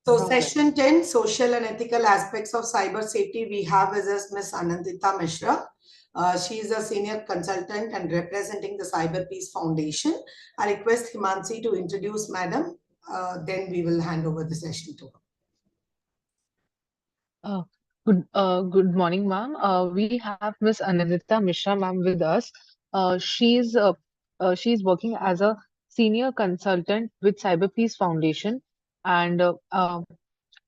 So session 10, social and ethical aspects of cyber safety. We have with us Ms. Anandita Mishra. She is a senior consultant and representing the Cyber Peace Foundation. I request Himansi to introduce Madam. Then we will hand over the session to her. Uh, good morning, ma'am. We have Miss Anandita Mishra, ma'am, with us. She's working as a senior consultant with Cyber Peace Foundation, and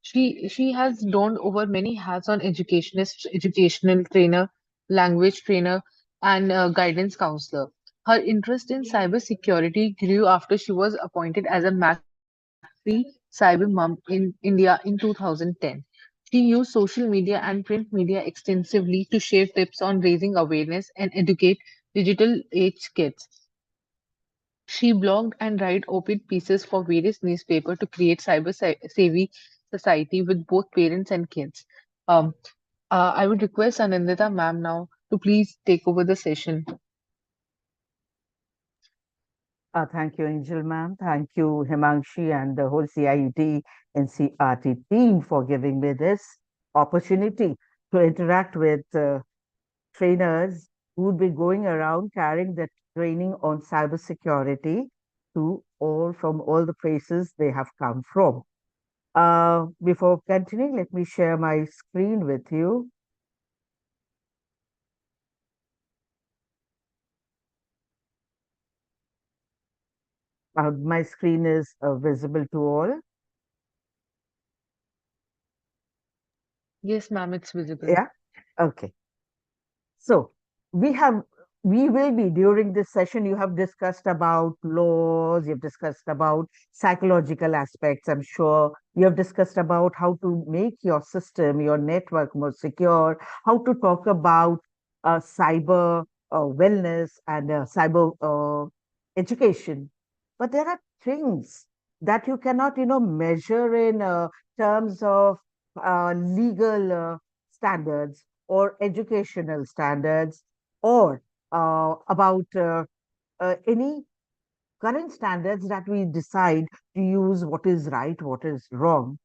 she has donned over many hats on educationist, educational trainer, language trainer, and guidance counselor. Her interest in cyber security grew after she was appointed as a MAC-free cyber mom in India in 2010. She used social media and print media extensively to share tips on raising awareness and educate digital age kids. She blogged and write op-ed pieces for various newspapers to create savvy society with both parents and kids. Um, I would request Anandita ma'am now to please take over the session. Thank you, Angel ma'am. Thank you, Himangshi, and the whole CIUT NCRT team for giving me this opportunity to interact with trainers who would be going around carrying the training on cybersecurity to all from all the places they have come from. Before continuing, let me share my screen with you. My screen is visible to all. Yes, ma'am, it's visible. Yeah. Okay. So we have we will be during this session, you have discussed about laws, you've discussed about psychological aspects. I'm sure you have discussed about how to make your system, your network more secure, how to talk about cyber wellness and cyber education. But there are things that you cannot, measure in terms of legal standards or educational standards or about any current standards that we decide to use what is right, what is wrong.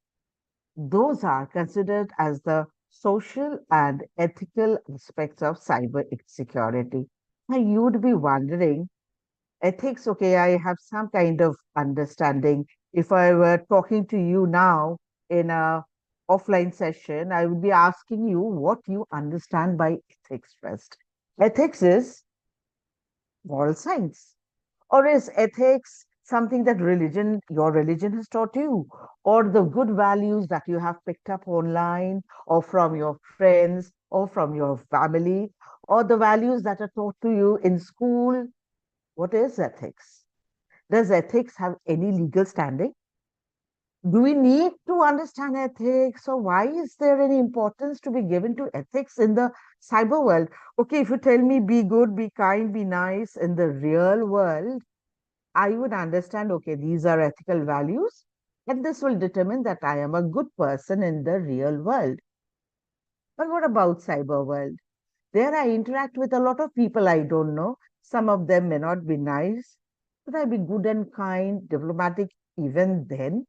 Those are considered as the social and ethical aspects of cyber security. Now, you would be wondering, ethics, okay, I have some kind of understanding. If I were talking to you now in a offline session, I would be asking you what you understand by ethics first. Ethics is moral science. Or is ethics something that your religion has taught you, or the good values that you have picked up online, or from your friends, or from your family, or the values that are taught to you in school? What is ethics? Does ethics have any legal standing? Do we need to understand ethics, or why is there any importance to be given to ethics in the cyber world? Okay, if you tell me be good, be kind, be nice in the real world, I would understand, okay, these are ethical values, and this will determine that I am a good person in the real world. But what about cyber world? There I interact with a lot of people I don't know. Some of them may not be nice. Should I be good and kind, diplomatic even then?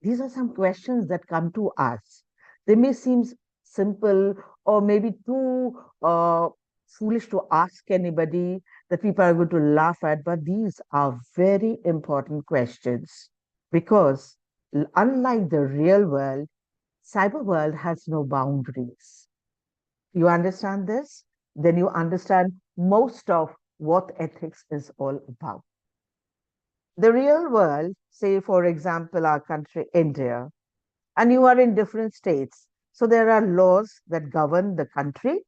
These are some questions that come to us. They may seem simple or maybe too foolish to ask anybody that people are going to laugh at, but these are very important questions because unlike the real world, cyber world has no boundaries. You understand this? Then you understand most of what ethics is all about. The real world, say for example, our country, India, and you are in different states. So there are laws that govern the country,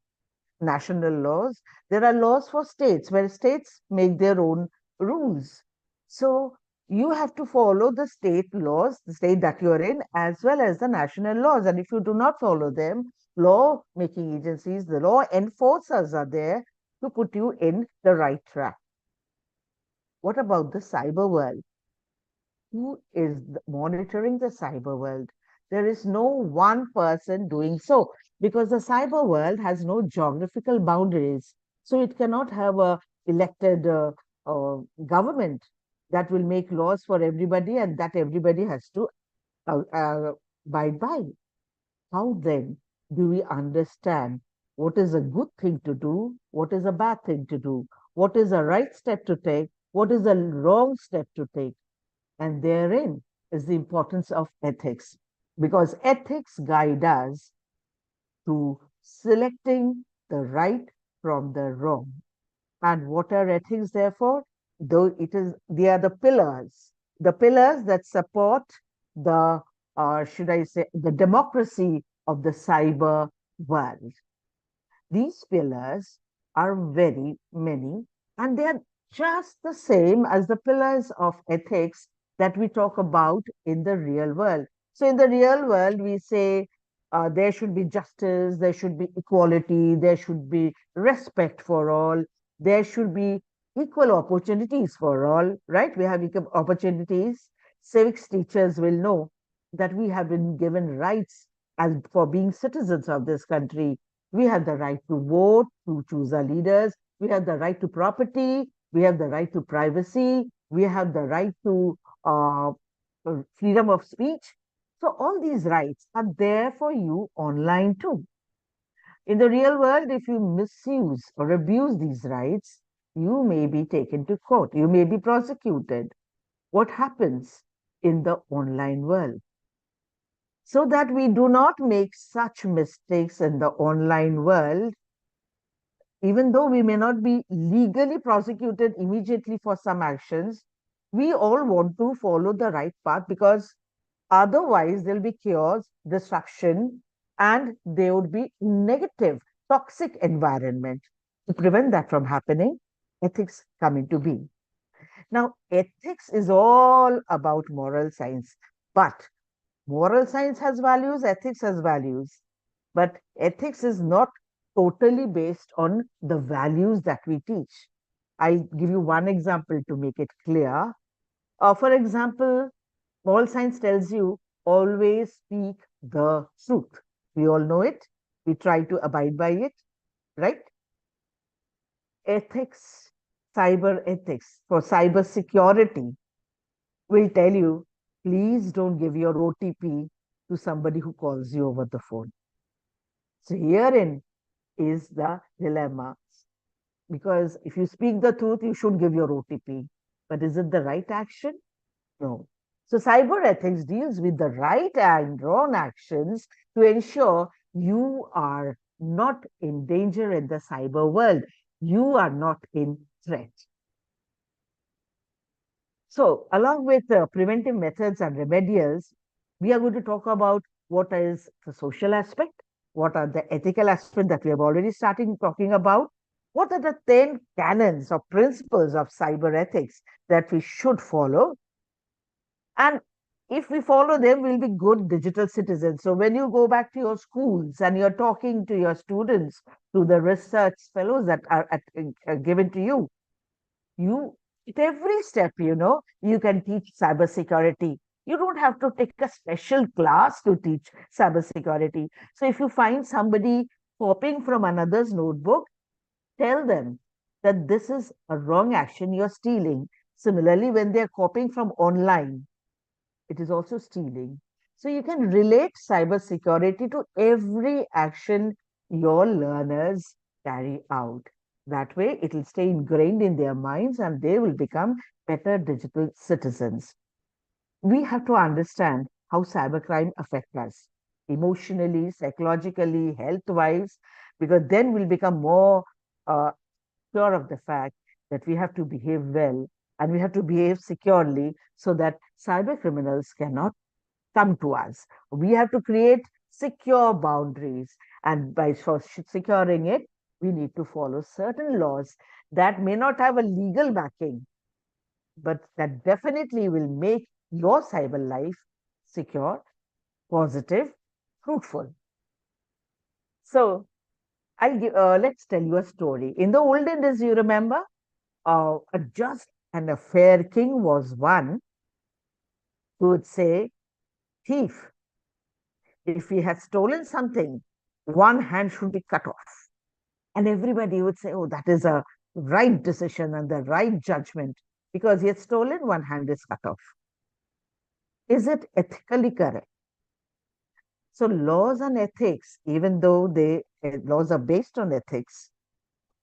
national laws. There are laws for states where states make their own rules. So you have to follow the state laws, the state that you're in, as well as the national laws. And if you do not follow them, law making agencies, the law enforcers are there to put you in the right track. What about the cyber world? Who is monitoring the cyber world? There is no one person doing so because the cyber world has no geographical boundaries. So it cannot have a elected government. that will make laws for everybody and that everybody has to abide by. How then do we understand what is a good thing to do, what is a bad thing to do, what is a right step to take, what is a wrong step to take? And therein is the importance of ethics, because ethics guide us to selecting the right from the wrong. And what are ethics, therefore? Though they are the pillars that support the, should I say, the democracy of the cyber world. These pillars are very many, and they are just the same as the pillars of ethics that we talk about in the real world. So, in the real world, we say there should be justice, there should be equality, there should be respect for all, there should be equal opportunities for all, right? We have equal opportunities. Civics teachers will know that we have been given rights as for being citizens of this country. We have the right to vote, to choose our leaders. We have the right to property. We have the right to privacy. We have the right to freedom of speech. So all these rights are there for you online too. In the real world, if you misuse or abuse these rights, you may be taken to court. You may be prosecuted. What happens in the online world? So that we do not make such mistakes in the online world, even though we may not be legally prosecuted immediately for some actions, we all want to follow the right path, because otherwise there'll be chaos, destruction, and there would be negative, toxic environment. To prevent that from happening, ethics come into being. Now, ethics is all about moral science, but moral science has values, ethics has values, but ethics is not totally based on the values that we teach. I give you one example to make it clear. For example, moral science tells you always speak the truth. We all know it. We try to abide by it, right? Ethics, cyber ethics for cyber security will tell you, please don't give your OTP to somebody who calls you over the phone. So herein is the dilemma. Because if you speak the truth, you should give your OTP. But is it the right action? No. So cyber ethics deals with the right and wrong actions to ensure you are not in danger in the cyber world. You are not in threat. So along with preventive methods and remedials, we are going to talk about what is the social aspect, what are the ethical aspects that we have already started talking about, what are the 10 canons or principles of cyber ethics that we should follow. And if we follow them, we'll be good digital citizens. So when you go back to your schools and you're talking to your students, to the research fellows that are given to you, at every step, you can teach cybersecurity. You don't have to take a special class to teach cybersecurity. So if you find somebody copying from another's notebook, tell them that this is a wrong action, you're stealing. Similarly, when they're copying from online, it is also stealing. So you can relate cybersecurity to every action your learners carry out. That way, it will stay ingrained in their minds and they will become better digital citizens. We have to understand how cybercrime affects us emotionally, psychologically, health-wise, because then we'll become more sure of the fact that we have to behave well and we have to behave securely so that cyber criminals cannot come to us. We have to create secure boundaries, and by securing it, we need to follow certain laws that may not have a legal backing, but that definitely will make your cyber life secure, positive, fruitful. So let's tell you a story. In the olden days, you remember, a just and a fair king was one who would say, thief, if he has stolen something, one hand should be cut off. And everybody would say, oh, that is a right decision and the right judgment. because he had stolen, one hand is cut off. Is it ethically correct? So laws and ethics, even though laws are based on ethics,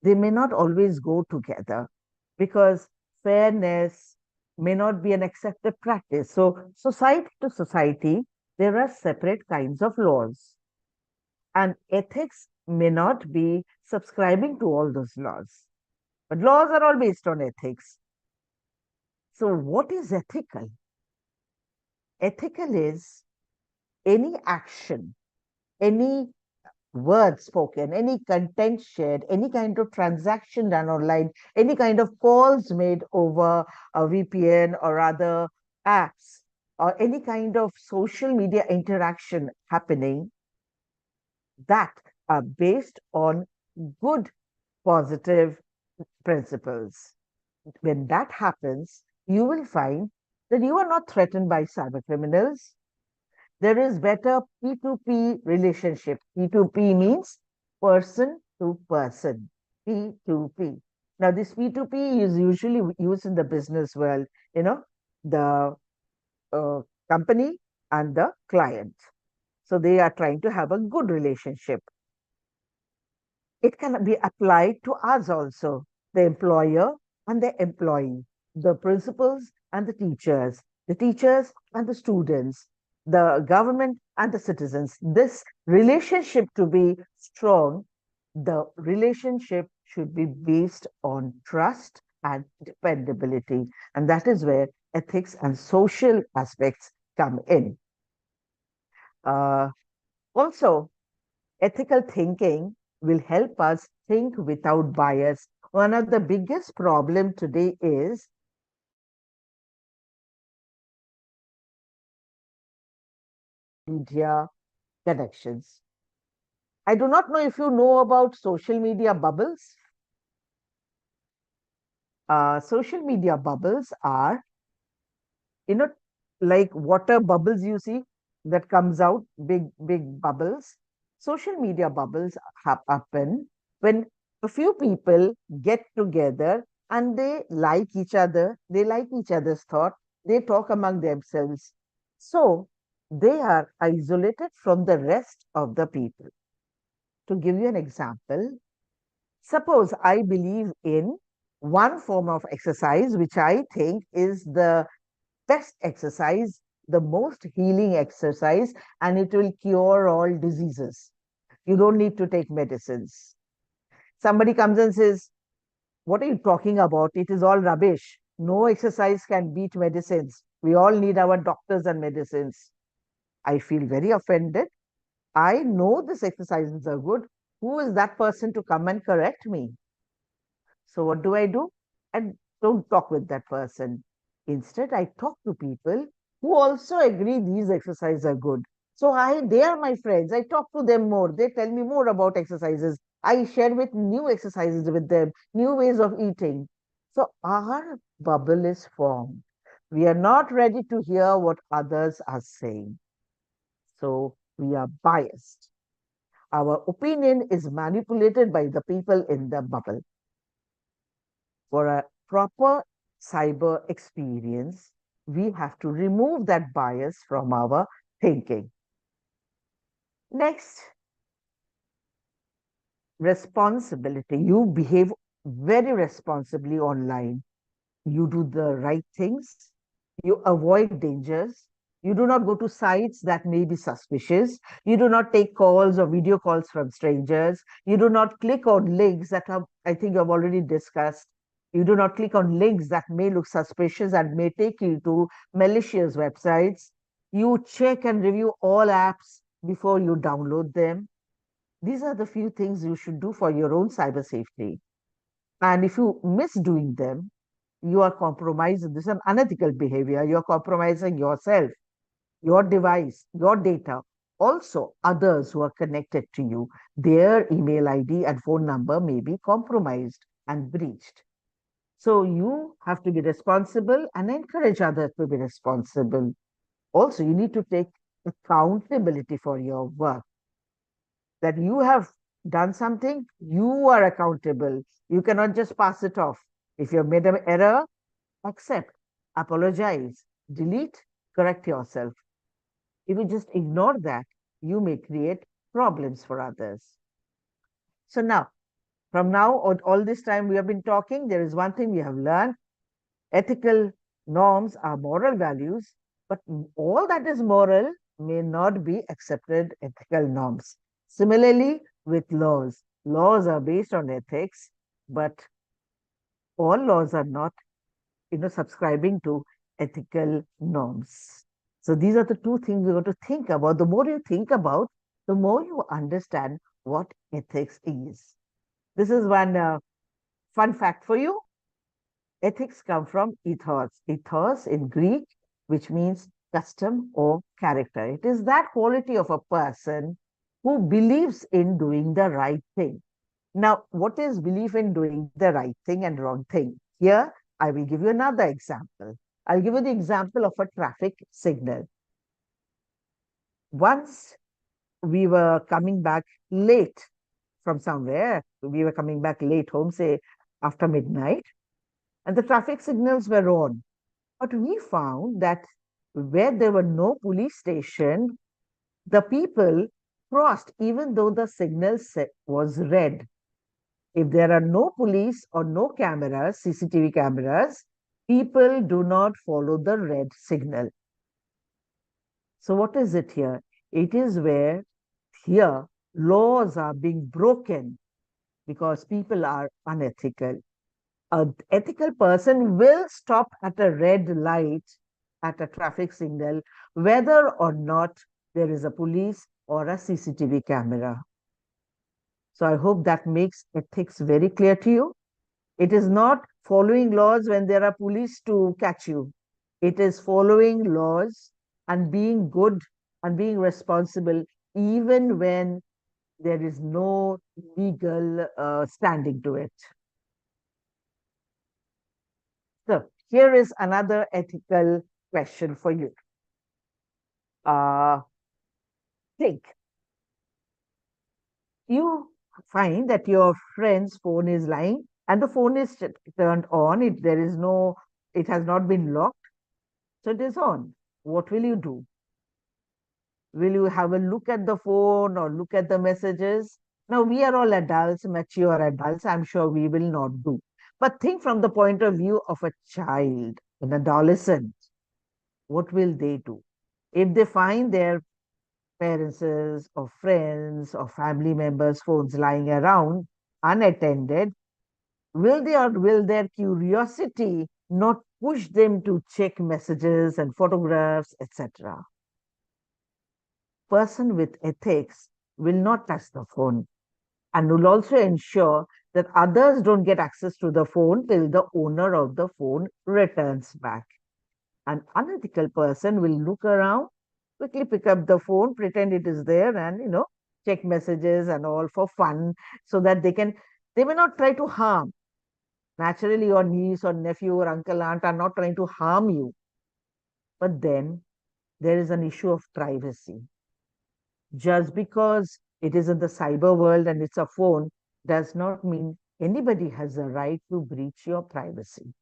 they may not always go together because fairness may not be an accepted practice. So society to society, there are separate kinds of laws, and ethics may not be subscribing to all those laws. But laws are all based on ethics. So what is ethical? Ethical is any action, any word spoken, any content shared, any kind of transaction done online, any kind of calls made over a VPN or other apps, or any kind of social media interaction happening that are based on good, positive principles. When that happens, you will find that you are not threatened by cyber criminals. There is better P2P relationship. P2P means person to person. P2P. Now, this P2P is usually used in the business world, the company and the client. So they are trying to have a good relationship. It can be applied to us also, the employer and the employee, the principals and the teachers and the students, the government and the citizens. This relationship to be strong, the relationship should be based on trust and dependability. And that is where ethics and social aspects come in. Also, ethical thinking will help us think without bias. One of the biggest problem today is media connections. I do not know if you know about social media bubbles. Social media bubbles are, like water bubbles you see that comes out, big bubbles. Social media bubbles happen when a few people get together and they like each other, they like each other's thought, they talk among themselves. So they are isolated from the rest of the people. To give you an example, suppose I believe in one form of exercise, which I think is the best exercise, the most healing exercise, and it will cure all diseases. You don't need to take medicines. Somebody comes and says, what are you talking about? It is all rubbish. No exercise can beat medicines. We all need our doctors and medicines. I feel very offended. I know these exercises are good. Who is that person to come and correct me? So what do? I don't talk with that person. Instead, I talk to people who also agree these exercises are good. So they are my friends. I talk to them more. They tell me more about exercises. I share with new exercises with them, new ways of eating. So our bubble is formed. We are not ready to hear what others are saying. So we are biased. Our opinion is manipulated by the people in the bubble. For a proper cyber experience, we have to remove that bias from our thinking. Next, responsibility. You behave very responsibly online. You do the right things. You avoid dangers. You do not go to sites that may be suspicious. You do not take calls or video calls from strangers. You do not click on links that I think you have already discussed. You do not click on links that may look suspicious and may take you to malicious websites. You check and review all apps before you download them. These are the few things you should do for your own cyber safety. And if you miss doing them, you are compromising. This is an unethical behavior. You're compromising yourself, your device, your data, also others who are connected to you. Their email ID and phone number may be compromised and breached. So you have to be responsible and encourage others to be responsible. Also, you need to take accountability for your work. That you have done something, you are accountable. You cannot just pass it off. If you have made an error, accept, apologize, delete, correct yourself. If you just ignore that, you may create problems for others. So now, from now on, all this time we have been talking, there is one thing we have learned. Ethical norms are moral values, but all that is moral may not be accepted ethical norms. Similarly, with laws, laws are based on ethics, but all laws are not, subscribing to ethical norms. So these are the two things we got to think about. The more you think about, the more you understand what ethics is. This is one fun fact for you. Ethics come from ethos. Ethos in Greek, which means custom or character. It is that quality of a person who believes in doing the right thing. Now, what is belief in doing the right thing and wrong thing? Here, I will give you another example. I'll give you the example of a traffic signal. Once we were coming back late from somewhere, we were coming back late home, say after midnight, and the traffic signals were on. But we found that where there were no police station, the people crossed even though the signal was red. If there are no police or no cameras, CCTV cameras, people do not follow the red signal. So what is it here? It is where here laws are being broken because people are unethical. An ethical person will stop at a red light at a traffic signal, whether or not there is a police or a CCTV camera. So I hope that makes ethics very clear to you. It is not following laws when there are police to catch you. It is following laws and being good and being responsible even when there is no legal standing to it. So here is another ethical question for you. Think. You find that your friend's phone is lying and the phone is turned on. It has not been locked. So it is on. What will you do? Will you have a look at the phone or look at the messages? Now, we are all adults, mature adults. I'm sure we will not do. But think from the point of view of a child, an adolescent. What will they do? If they find their parents or friends or family members' phones lying around unattended, will their curiosity not push them to check messages and photographs, etc.? Person with ethics will not touch the phone and will also ensure that others don't get access to the phone till the owner of the phone returns back. An unethical person will look around, quickly pick up the phone, pretend it is there, and check messages and all for fun, so that they may not try to harm. Naturally, your niece or nephew or uncle, aunt are not trying to harm you. But then there is an issue of privacy. Just because it is in the cyber world and it's a phone does not mean anybody has a right to breach your privacy.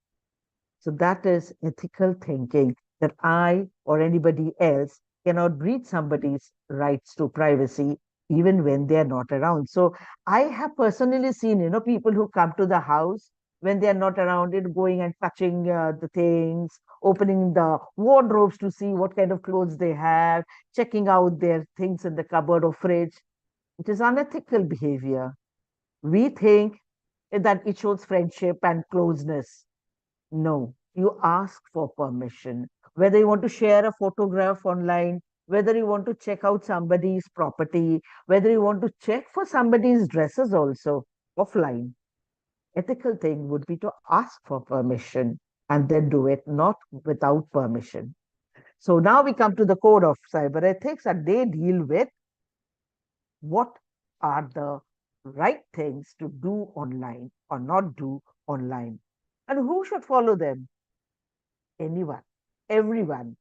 So that is ethical thinking, that I or anybody else cannot breach somebody's rights to privacy even when they are not around. So I have personally seen, people who come to the house when they are not around it, going and touching the things, opening the wardrobes to see what kind of clothes they have, checking out their things in the cupboard or fridge. It is unethical behavior. We think that it shows friendship and closeness. No, you ask for permission. Whether you want to share a photograph online, whether you want to check out somebody's property, whether you want to check for somebody's dresses also offline. Ethical thing would be to ask for permission and then do it, not without permission. So now we come to the code of cyber ethics, and they deal with what are the right things to do online or not do online, and who should follow them. Anyone, everyone,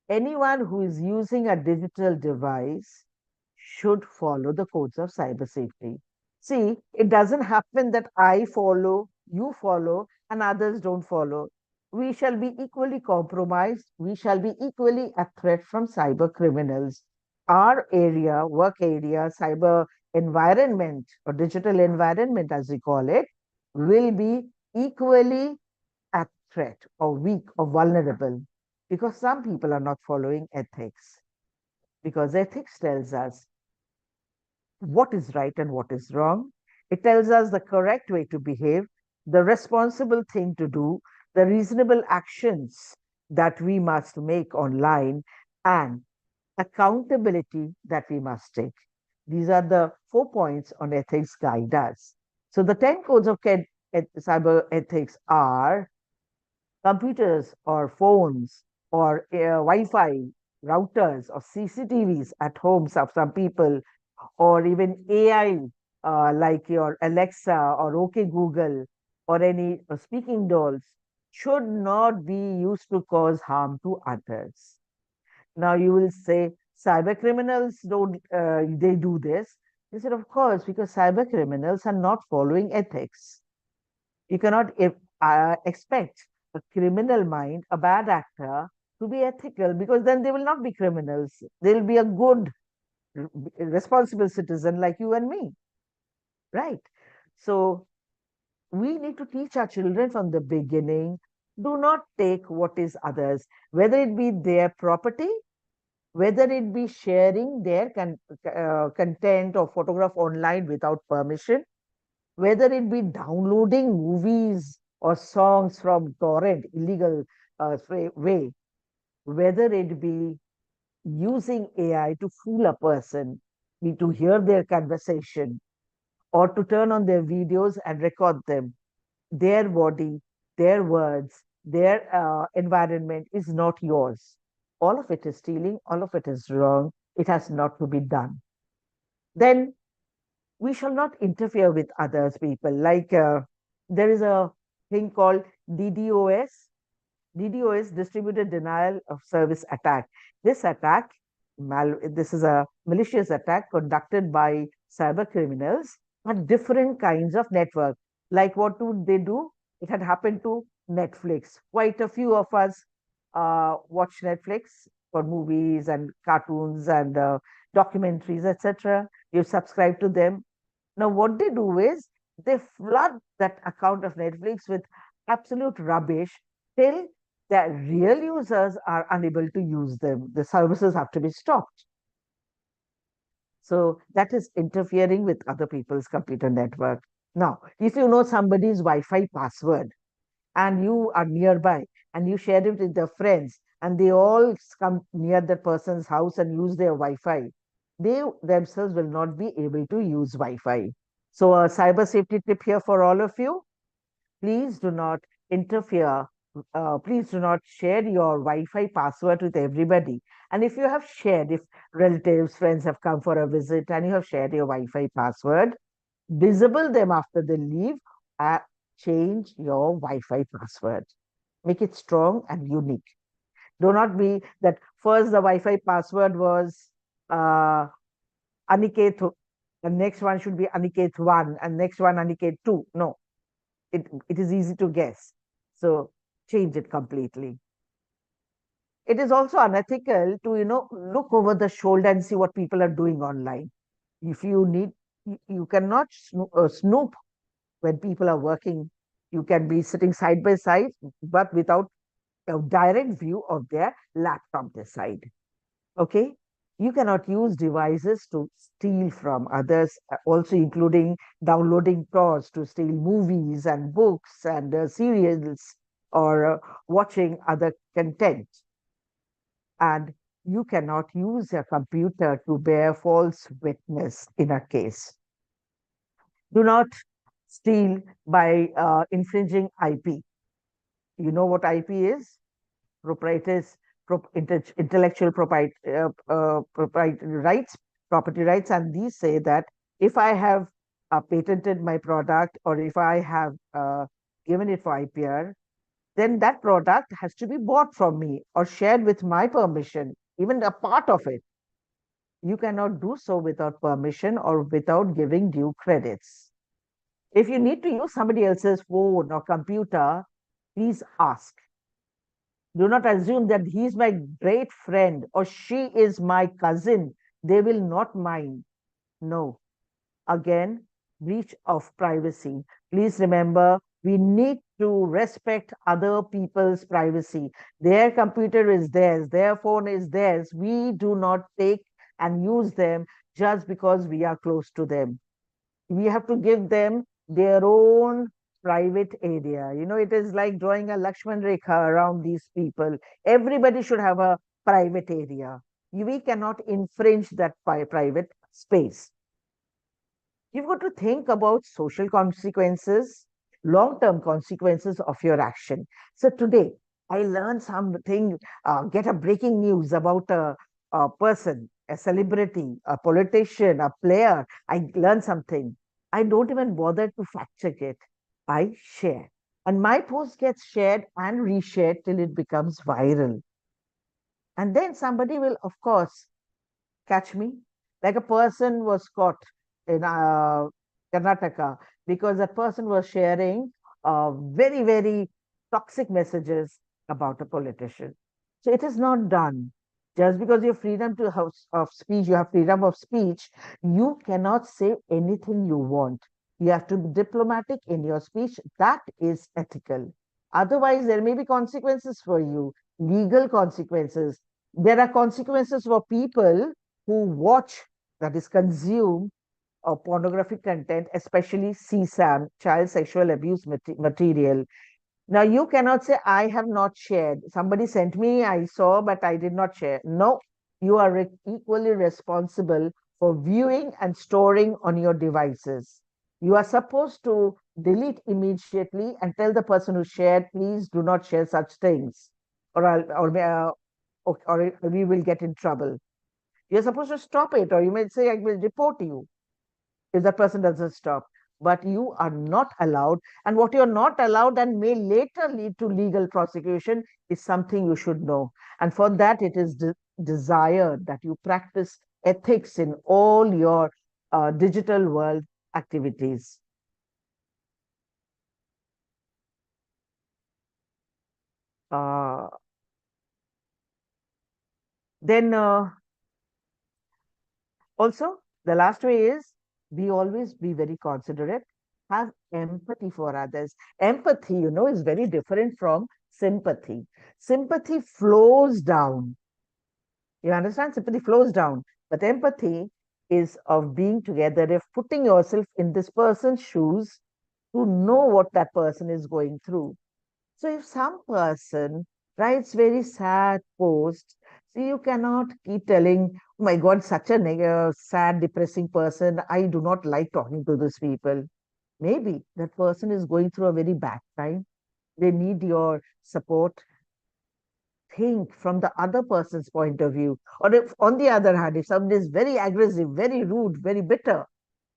anyone who is using a digital device should follow the codes of cyber safety. See, it doesn't happen that I follow, you follow, and others don't follow. we shall be equally compromised. We shall be equally a threat from cyber criminals. Our area, work area, cyber environment or digital environment, as we call it, will be equally a threat or weak or vulnerable because some people are not following ethics. Because ethics tells us what is right and what is wrong. It tells us the correct way to behave, the responsible thing to do, the reasonable actions that we must make online, and accountability that we must take. These are the 4 points on ethics guide us. So the 10 codes of cyber ethics are computers or phones or Wi-Fi routers or CCTVs at homes of some people, or even AI like your Alexa or OK Google or any speaking dolls should not be used to cause harm to others. Now you will say cyber criminals don't they do this? They said, of course, because cyber criminals are not following ethics. You cannot expect a criminal mind, a bad actor, to be ethical because then they will not be criminals. They'll be a good, responsible citizen like you and me, right? So we need to teach our children from the beginning. Do not take what is others, whether it be their property, whether it be sharing their content or photograph online without permission, whether it be downloading movies or songs from torrent, illegal way, whether it be using AI to fool a person, be to hear their conversation or to turn on their videos and record them. Their body, their words, their environment is not yours. All of it is stealing, all of it is wrong. It has not to be done. Then we shall not interfere with others people. Like there is a thing called DDoS. DDoS, distributed denial of service attack. This attack, this is a malicious attack conducted by cyber criminals on different kinds of network. Like what do they do? It had happened to Netflix. Quite a few of us watch Netflix for movies and cartoons and documentaries, etc. You subscribe to them. Now, what they do is they flood that account of Netflix with absolute rubbish till the real users are unable to use them. The services have to be stopped. So that is interfering with other people's computer network. Now, if you know somebody's Wi-Fi password and you are nearby and you share it with their friends and they all come near that person's house and use their Wi-Fi, they themselves will not be able to use Wi-Fi. So a cyber safety tip here for all of you. Please do not interfere. Please do not share your Wi-Fi password with everybody. And if you have shared, if relatives, friends have come for a visit and you have shared your Wi-Fi password, disable them after they leave. Change your Wi-Fi password. Make it strong and unique. Do not be that first the Wi-Fi password was Aniket, the next one should be Aniket 1 and next one Aniket 2. No, it is easy to guess. So change it completely. It is also unethical to, look over the shoulder and see what people are doing online. If you need, you cannot snoop when people are working. You can be sitting side by side, but without a direct view of their laptop beside. Okay? You cannot use devices to steal from others, also including downloading torrents to steal movies and books and serials or watching other content. And you cannot use a computer to bear false witness in a case. Do not steal by infringing IP. You know what IP is? Intellectual property rights, property rights, and these say that if I have patented my product or if I have given it for IPR, then that product has to be bought from me or shared with my permission, even a part of it. You cannot do so without permission or without giving due credits. If you need to use somebody else's phone or computer, please ask. Do not assume that he's my great friend or she is my cousin. They will not mind. No. Again, breach of privacy. Please remember, we need to respect other people's privacy. Their computer is theirs, their phone is theirs. We do not take and use them just because we are close to them. We have to give them their own private area. It is like drawing a Lakshman Rekha around these people. Everybody should have a private area. We cannot infringe that private space. You've got to think about social consequences, long-term consequences of your action. So today, I learned something, get a breaking news about a person, a celebrity, a politician, a player. I learned something. I don't even bother to fact check it. I share. And my post gets shared and reshared till it becomes viral. And then somebody will, of course, catch me. Like a person was caught in Karnataka because that person was sharing very, very toxic messages about a politician. So it is not done. Just because you have freedom of speech, you have freedom of speech, you cannot say anything you want. You have to be diplomatic in your speech. That is ethical. Otherwise, there may be consequences for you, legal consequences. There are consequences for people who watch, that is, consume pornographic content, especially CSAM, child sexual abuse material. Now, you cannot say, I have not shared. Somebody sent me, I saw, but I did not share. No, you are equally responsible for viewing and storing on your devices. You are supposed to delete immediately and tell the person who shared, please do not share such things, or we will get in trouble. You're supposed to stop it, or you may say, I will report you if that person doesn't stop. But you are not allowed. And what you're not allowed and may later lead to legal prosecution is something you should know. And for that, it is desired that you practice ethics in all your digital world activities. Then also, the last way is always be very considerate, have empathy for others. Empathy, is very different from sympathy. Sympathy flows down. You understand? Sympathy flows down. But empathy is of being together, if putting yourself in this person's shoes to know what that person is going through. So if some person writes very sad posts, so you cannot keep telling, oh my God, such a sad, depressing person. I do not like talking to these people. Maybe that person is going through a very bad time. They need your support. Think from the other person's point of view. Or if, on the other hand, if somebody is very aggressive, very rude, very bitter,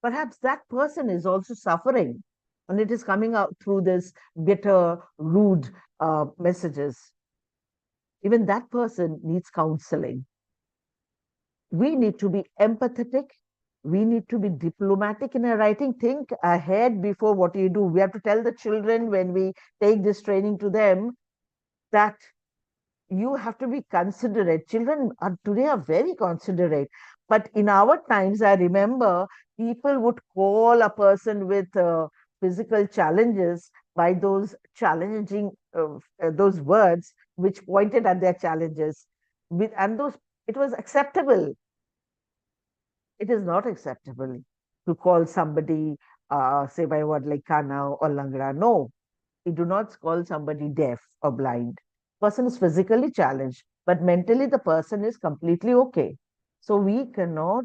perhaps that person is also suffering and it is coming out through this bitter, rude messages. Even that person needs counseling. We need to be empathetic. We need to be diplomatic in our writing. Think ahead before what you do. We have to tell the children when we take this training to them that you have to be considerate. Children today are very considerate. But in our times, I remember people would call a person with physical challenges by those challenging, those words which pointed at their challenges. And those, it was acceptable. It is not acceptable to call somebody, say by a word like kana or langra. No, we do not call somebody deaf or blind. Person is physically challenged, but mentally the person is completely okay. So we cannot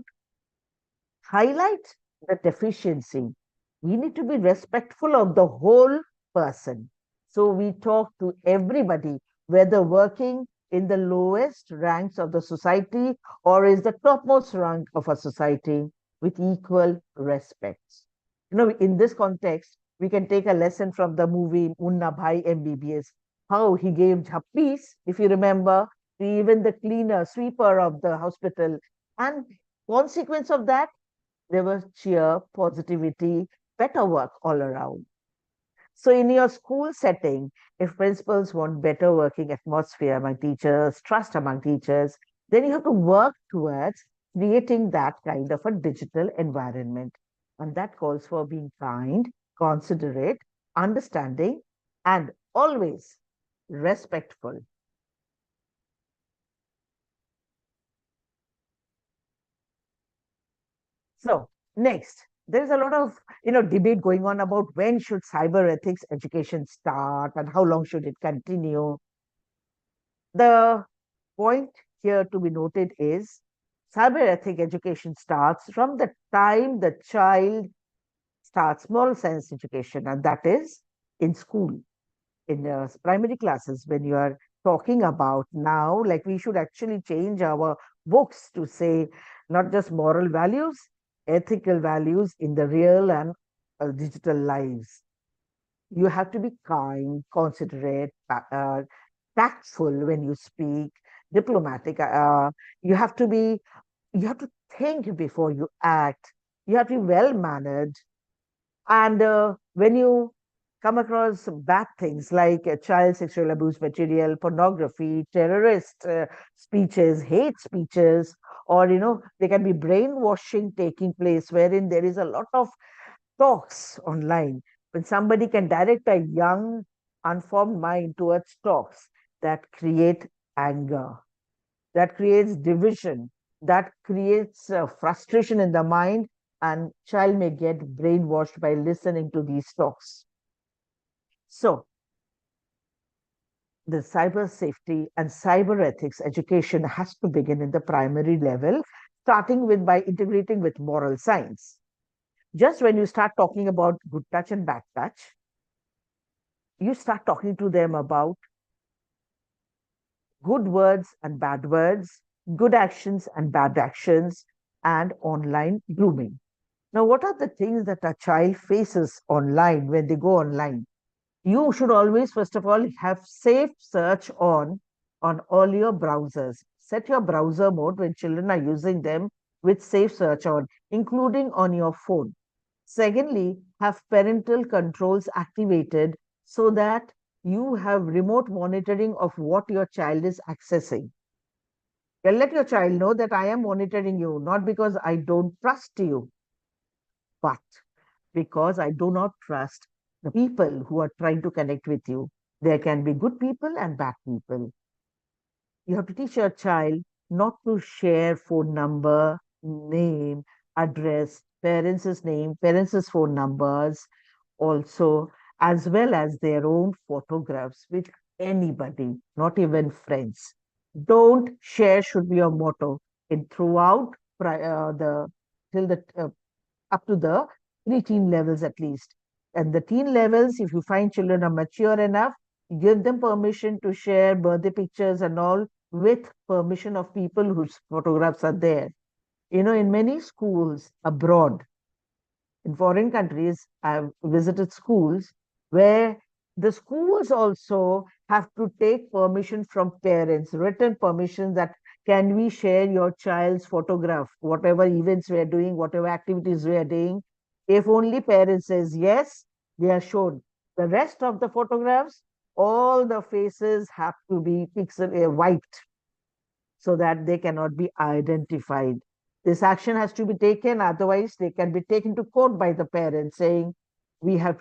highlight the deficiency. We need to be respectful of the whole person. So we talk to everybody, whether working in the lowest ranks of the society or is the topmost rank of a society, with equal respect. In this context, we can take a lesson from the movie Munna Bhai MBBS, how he gave jhappis, if you remember, to even the cleaner, sweeper of the hospital. And consequence of that, there was cheer, positivity, better work all around. So in your school setting, if principals want better working atmosphere among teachers, trust among teachers, then you have to work towards creating that kind of a digital environment. And that calls for being kind, considerate, understanding, and always respectful. So next, there is a lot of debate going on about when should cyber ethics education start and how long should it continue. The point here to be noted is cyber ethic education starts from the time the child starts moral science education, and that is in school, in primary classes. When you are talking about now, like we should actually change our books to say not just moral values, ethical values in the real and digital lives. You have to be kind, considerate, tactful when you speak, diplomatic. You have to be, you have to think before you act. You have to be well mannered. And when you come across bad things like child sexual abuse material, pornography, terrorist speeches, hate speeches, or there can be brainwashing taking place wherein there is a lot of talks online. When somebody can direct a young, unformed mind towards talks that create anger, that creates division, that creates frustration in the mind, and child may get brainwashed by listening to these talks. So the cyber safety and cyber ethics education has to begin in the primary level, starting with by integrating with moral science. Just when you start talking about good touch and bad touch, you start talking to them about good words and bad words, good actions and bad actions, and online grooming. Now, what are the things that a child faces online when they go online? You should always, first of all, have safe search on all your browsers. Set your browser mode when children are using them with safe search on, including on your phone. Secondly, have parental controls activated so that you have remote monitoring of what your child is accessing. And let your child know that I am monitoring you, not because I don't trust you, but because I do not trust the people who are trying to connect with you. There can be good people and bad people. You have to teach your child not to share phone number, name, address, parents' name, parents' phone numbers, also, as well as their own photographs with anybody, not even friends. Don't share should be your motto in throughout the till the up to the pre-teen levels at least. And the teen levels, if you find children are mature enough, give them permission to share birthday pictures and all with permission of people whose photographs are there. In many schools abroad, in foreign countries, I've visited schools where the schools also have to take permission from parents, written permission that can we share your child's photograph, whatever events we are doing, whatever activities we are doing. If only parents says yes, they are shown. The rest of the photographs, all the faces have to be wiped so that they cannot be identified. This action has to be taken, otherwise, they can be taken to court by the parents saying, we have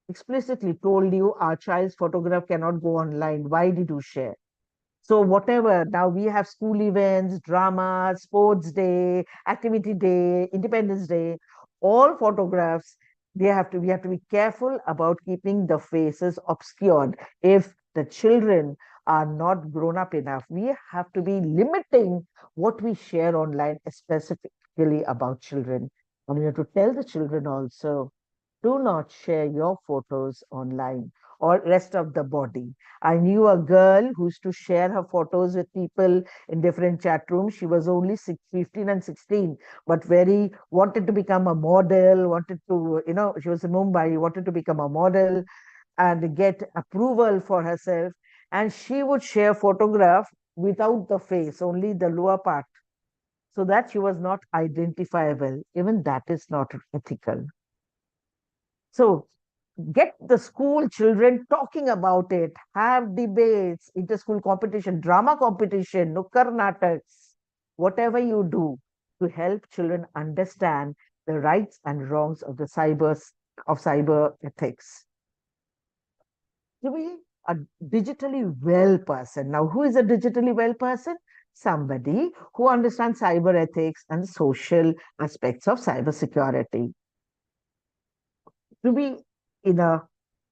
explicitly told you our child's photograph cannot go online. Why did you share? So, whatever, now we have school events, drama, sports day, activity day, Independence Day, all photographs. We have to be careful about keeping the faces obscured. If the children are not grown up enough, we have to be limiting what we share online, specifically about children. And we have to tell the children also, do not share your photos online or rest of the body. I knew a girl who used to share her photos with people in different chat rooms. She was only 15 and 16, but very wanted to become a model, wanted to, she was in Mumbai, wanted to become a model and get approval for herself. And she would share photograph without the face, only the lower part, so that she was not identifiable. Even that is not ethical. So get the school children talking about it, have debates, inter-school competition, drama competition, nukkar nataks, whatever you do to help children understand the rights and wrongs of the cyber ethics. To be a digitally well person. Now, who is a digitally well person? Somebody who understands cyber ethics and social aspects of cyber security. To be in a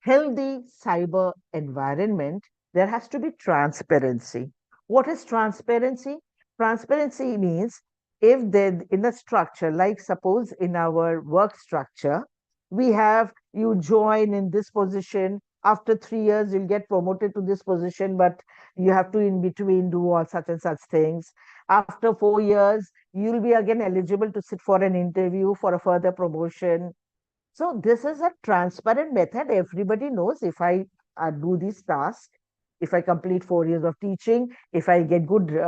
healthy cyber environment, there has to be transparency. What is transparency? Transparency means if there in a structure, like suppose in our work structure, we have you join in this position. After 3 years, you'll get promoted to this position, but you have to in between do all such and such things. After 4 years, you'll be again eligible to sit for an interview for a further promotion. So this is a transparent method. Everybody knows if I do this task, if I complete 4 years of teaching, if I get good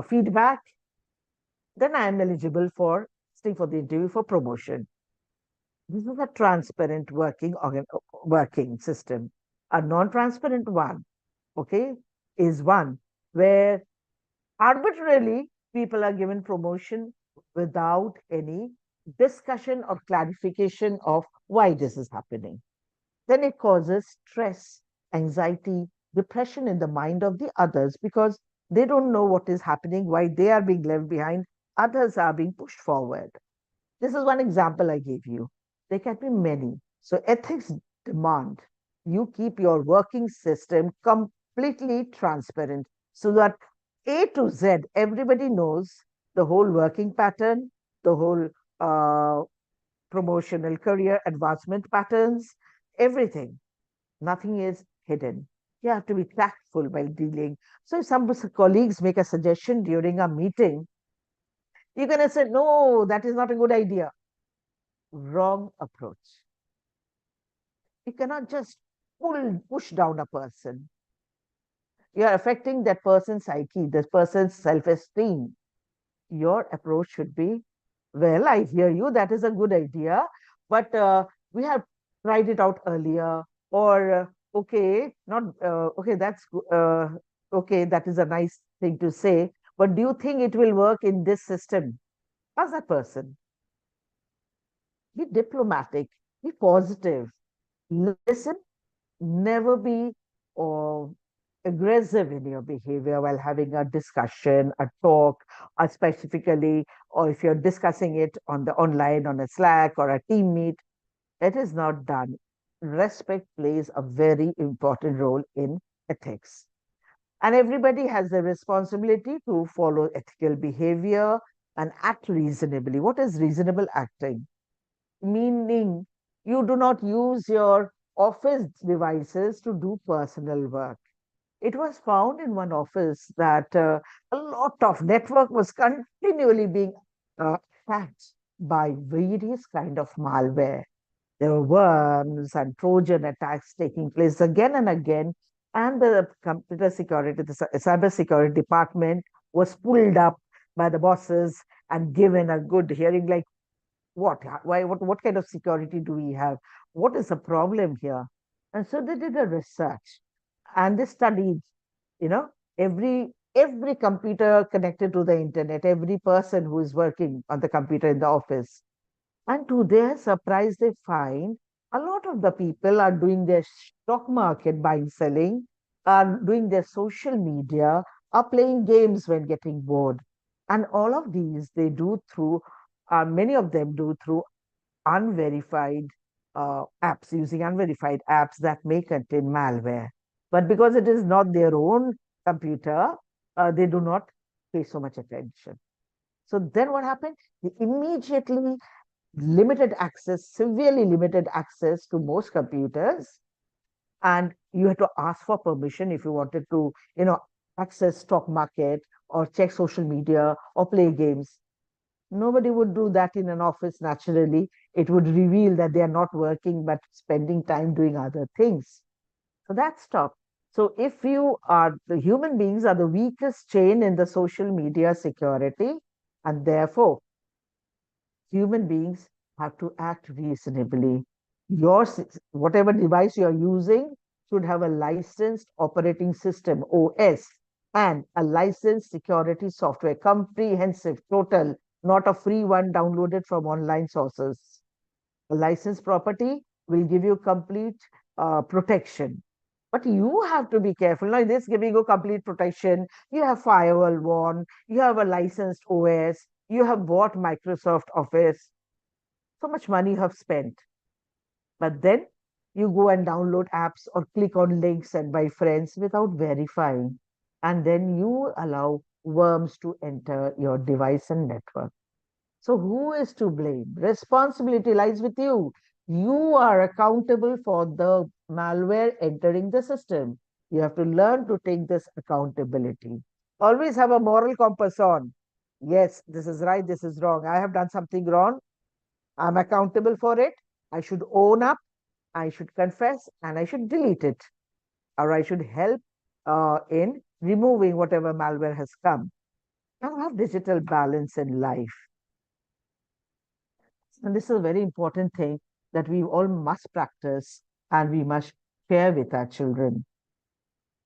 feedback, then I am eligible for stay for the interview for promotion. This is a transparent working system. A non-transparent one, okay, is one where arbitrarily people are given promotion without any discussion or clarification of why this is happening. Then it causes stress, anxiety, depression in the mind of the others because they don't know what is happening, why they are being left behind, others are being pushed forward. This is one example I gave you. There can be many. So ethics demand you keep your working system completely transparent so that A to Z, everybody knows the whole working pattern, the whole promotional career advancement patterns, everything. Nothing is hidden. You have to be tactful while dealing. So if some colleagues make a suggestion during a meeting, you're going to say, no, that is not a good idea. Wrong approach. You cannot just push down a person. You are affecting that person's psyche, that person's self-esteem. Your approach should be, well, I hear you, that is a good idea, but we have tried it out earlier, or okay, not okay, okay, that is a nice thing to say, but do you think it will work in this system? Ask that person. Be diplomatic, be positive, listen, never be or aggressive in your behavior while having a discussion, a talk, or specifically, or if you're discussing it on the online, on a Slack or a team meet, it is not done. Respect plays a very important role in ethics. And everybody has the responsibility to follow ethical behavior and act reasonably. What is reasonable acting? Meaning you do not use your office devices to do personal work. It was found in one office that a lot of network was continually being attacked by various kind of malware. There were worms and Trojan attacks taking place again and again, and the computer security, the cyber security department was pulled up by the bosses and given a good hearing, like what, why, what kind of security do we have? What is the problem here? And so they did a research and they studied, you know, every computer connected to the internet, every person who is working on the computer in the office. And to their surprise, they find a lot of the people are doing their stock market buying, selling, are doing their social media, are playing games when getting bored. And all of these they do through, many of them do through unverified apps, using unverified apps that may contain malware. But because it is not their own computer, they do not pay so much attention. So then what happened? They immediately limited access, severely limited access to most computers. And you had to ask for permission if you wanted to, access stock market or check social media or play games. Nobody would do that in an office naturally. It would reveal that they are not working but spending time doing other things. So that stopped. So if you are, the human beings are the weakest chain in the social media security, and therefore human beings have to act reasonably. whatever device you're using should have a licensed operating system, OS, and a licensed security software, comprehensive, total, not a free one downloaded from online sources. A licensed property will give you complete protection. But you have to be careful. Now, this giving you complete protection. You have firewall one, you have a licensed OS, you have bought Microsoft Office. So much money you have spent. But then you go and download apps or click on links and by friends without verifying. And then you allow worms to enter your device and network. So who is to blame? Responsibility lies with you. You are accountable for the malware entering the system. You have to learn to take this accountability. Always have a moral compass on. Yes, this is right, this is wrong. I have done something wrong. I'm accountable for it. I should own up. I should confess and I should delete it. Or I should help in removing whatever malware has come. And have digital balance in life. And this is a very important thing that we all must practice and we must share with our children.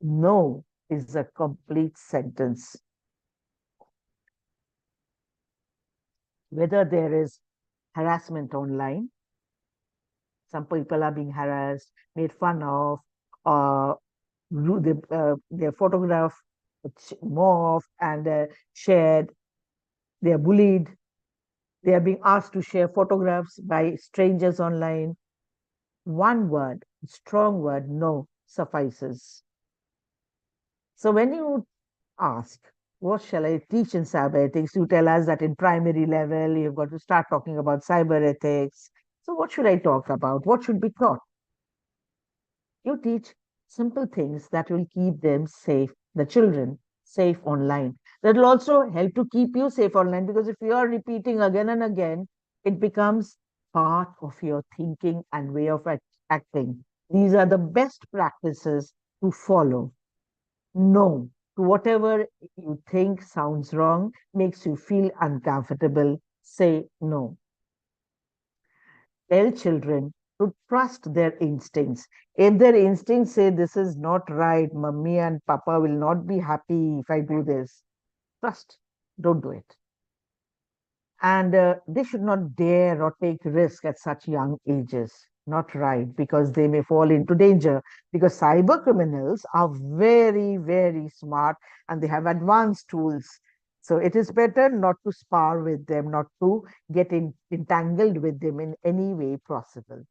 No is a complete sentence. Whether there is harassment online, some people are being harassed, made fun of, or their photograph morphed and shared, they are bullied, they are being asked to share photographs by strangers online. One word, strong word, no, suffices. So when you ask, what shall I teach in cyber ethics? You tell us that in primary level, you've got to start talking about cyber ethics. So what should I talk about? What should be taught? You teach simple things that will keep them safe, the children safe online. That will also help to keep you safe online because if you are repeating again and again, it becomes part of your thinking and way of acting. These are the best practices to follow. No to whatever you think sounds wrong, makes you feel uncomfortable, say no. Tell children to trust their instincts. If their instincts say this is not right, mummy and papa will not be happy if I do this, trust, don't do it. And they should not dare or take risk at such young ages. Not right, because they may fall into danger. Because cyber criminals are very, very smart and they have advanced tools. So it is better not to spar with them, not to get entangled with them in any way possible.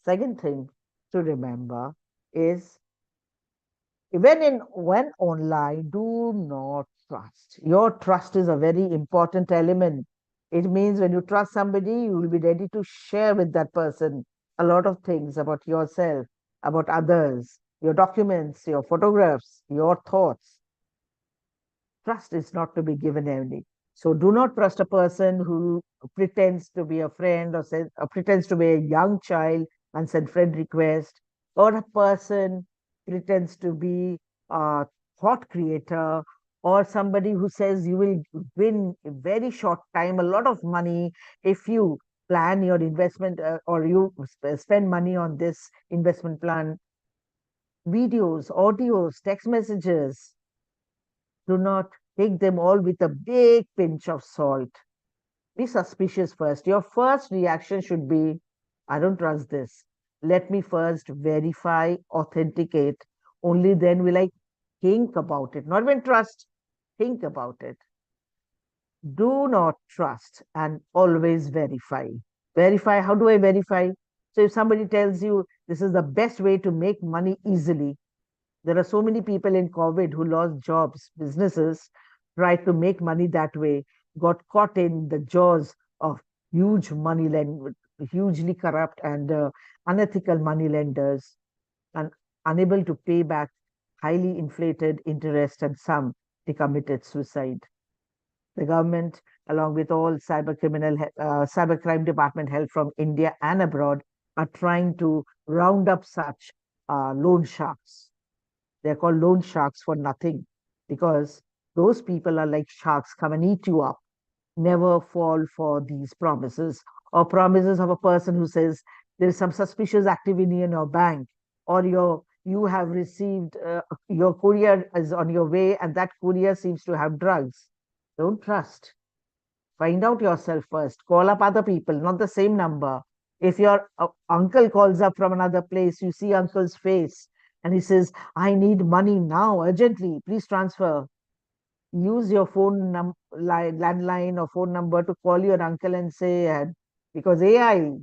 Second thing to remember is when online, do not trust. Your trust is a very important element. It means when you trust somebody, you will be ready to share with that person a lot of things about yourself, about others, your documents, your photographs, your thoughts. Trust is not to be given any. So do not trust a person who pretends to be a friend or says or pretends to be a young child and send friend request, or a person pretends to be a thought creator, or somebody who says you will win a very short time a lot of money if you plan your investment or you spend money on this investment plan. Videos, audios, text messages, do not take them all with a big pinch of salt. Be suspicious first. Your first reaction should be, I don't trust this. Let me first verify, authenticate. Only then will I think about it. Not even trust, think about it. Do not trust and always verify. Verify, how do I verify? So if somebody tells you this is the best way to make money easily, there are so many people in COVID who lost jobs, businesses, tried to make money that way, got caught in the jaws of huge hugely corrupt and unethical money lenders, and unable to pay back highly inflated interest, and some they committed suicide. The government, along with all cybercrime department help from India and abroad, are trying to round up such loan sharks. They're called loan sharks for nothing because those people are like sharks, come and eat you up. Never fall for these promises or promises of a person who says there is some suspicious activity in your bank, or you have received your courier is on your way and that courier seems to have drugs. Don't trust. Find out yourself first. Call up other people, not the same number. If your uncle calls up from another place, you see uncle's face and he says, I need money now, urgently, please transfer. Use your landline or phone number to call your uncle and say, because AI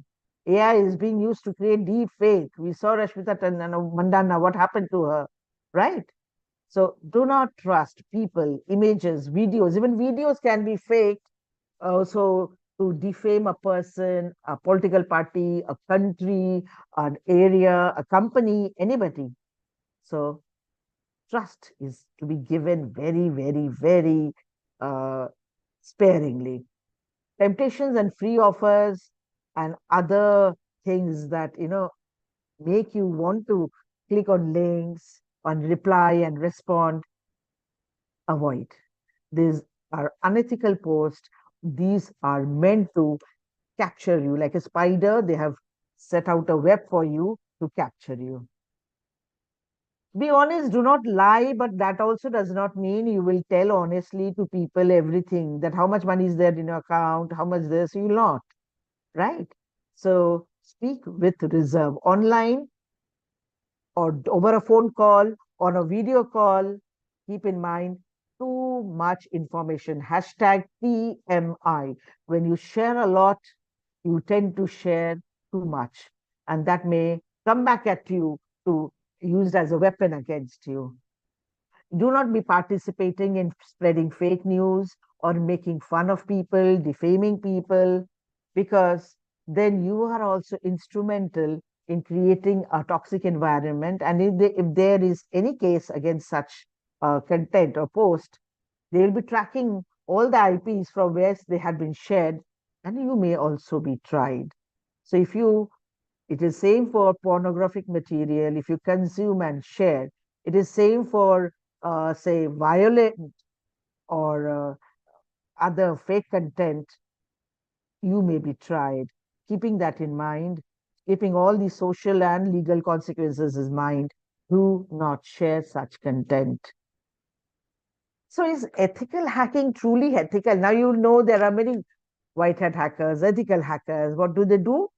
is being used to create deep fake. We saw Rashmita Mandana, what happened to her, right? So do not trust people, images, videos. Even videos can be faked also to defame a person, a political party, a country, an area, a company, anybody. So trust is to be given very, very, very uh, sparingly. Temptations and free offers and other things that, make you want to click on links, on reply and respond, avoid. These are unethical posts. These are meant to capture you like a spider. They have set out a web for you to capture you. Be honest, do not lie, but that also does not mean you will tell honestly to people everything, that how much money is there in your account, how much this, you will not, right? So speak with reserve online or over a phone call, on a video call. Keep in mind, too much information. Hashtag TMI. When you share a lot, you tend to share too much, and that may come back at you to used as a weapon against you. Do not be participating in spreading fake news or making fun of people, defaming people, because then you are also instrumental in creating a toxic environment. And if there is any case against such content or post, they will be tracking all the IPs from where they had been shared, and you may also be tried. So it is same for pornographic material. If you consume and share, it is same for, say, violent or other fake content. You may be tried. Keeping that in mind, keeping all the social and legal consequences in mind, do not share such content. So is ethical hacking truly ethical? Now you know there are many white hat hackers, ethical hackers. What do they do?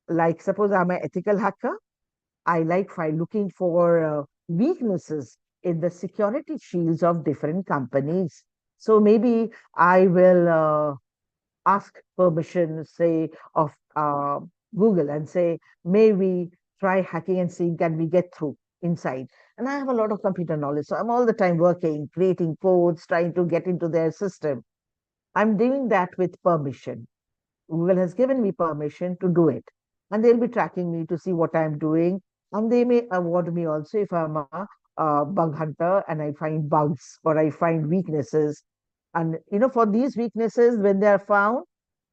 Like suppose I'm an ethical hacker. I like looking for weaknesses in the security shields of different companies. So maybe I will ask permission, say, of Google and say, may we try hacking and see can we get through inside? And I have a lot of computer knowledge. So I'm all the time working, creating codes, trying to get into their system. I'm doing that with permission. Google has given me permission to do it. And they'll be tracking me to see what I'm doing. And they may award me also if I'm a bug hunter and I find bugs or I find weaknesses. And for these weaknesses, when they are found,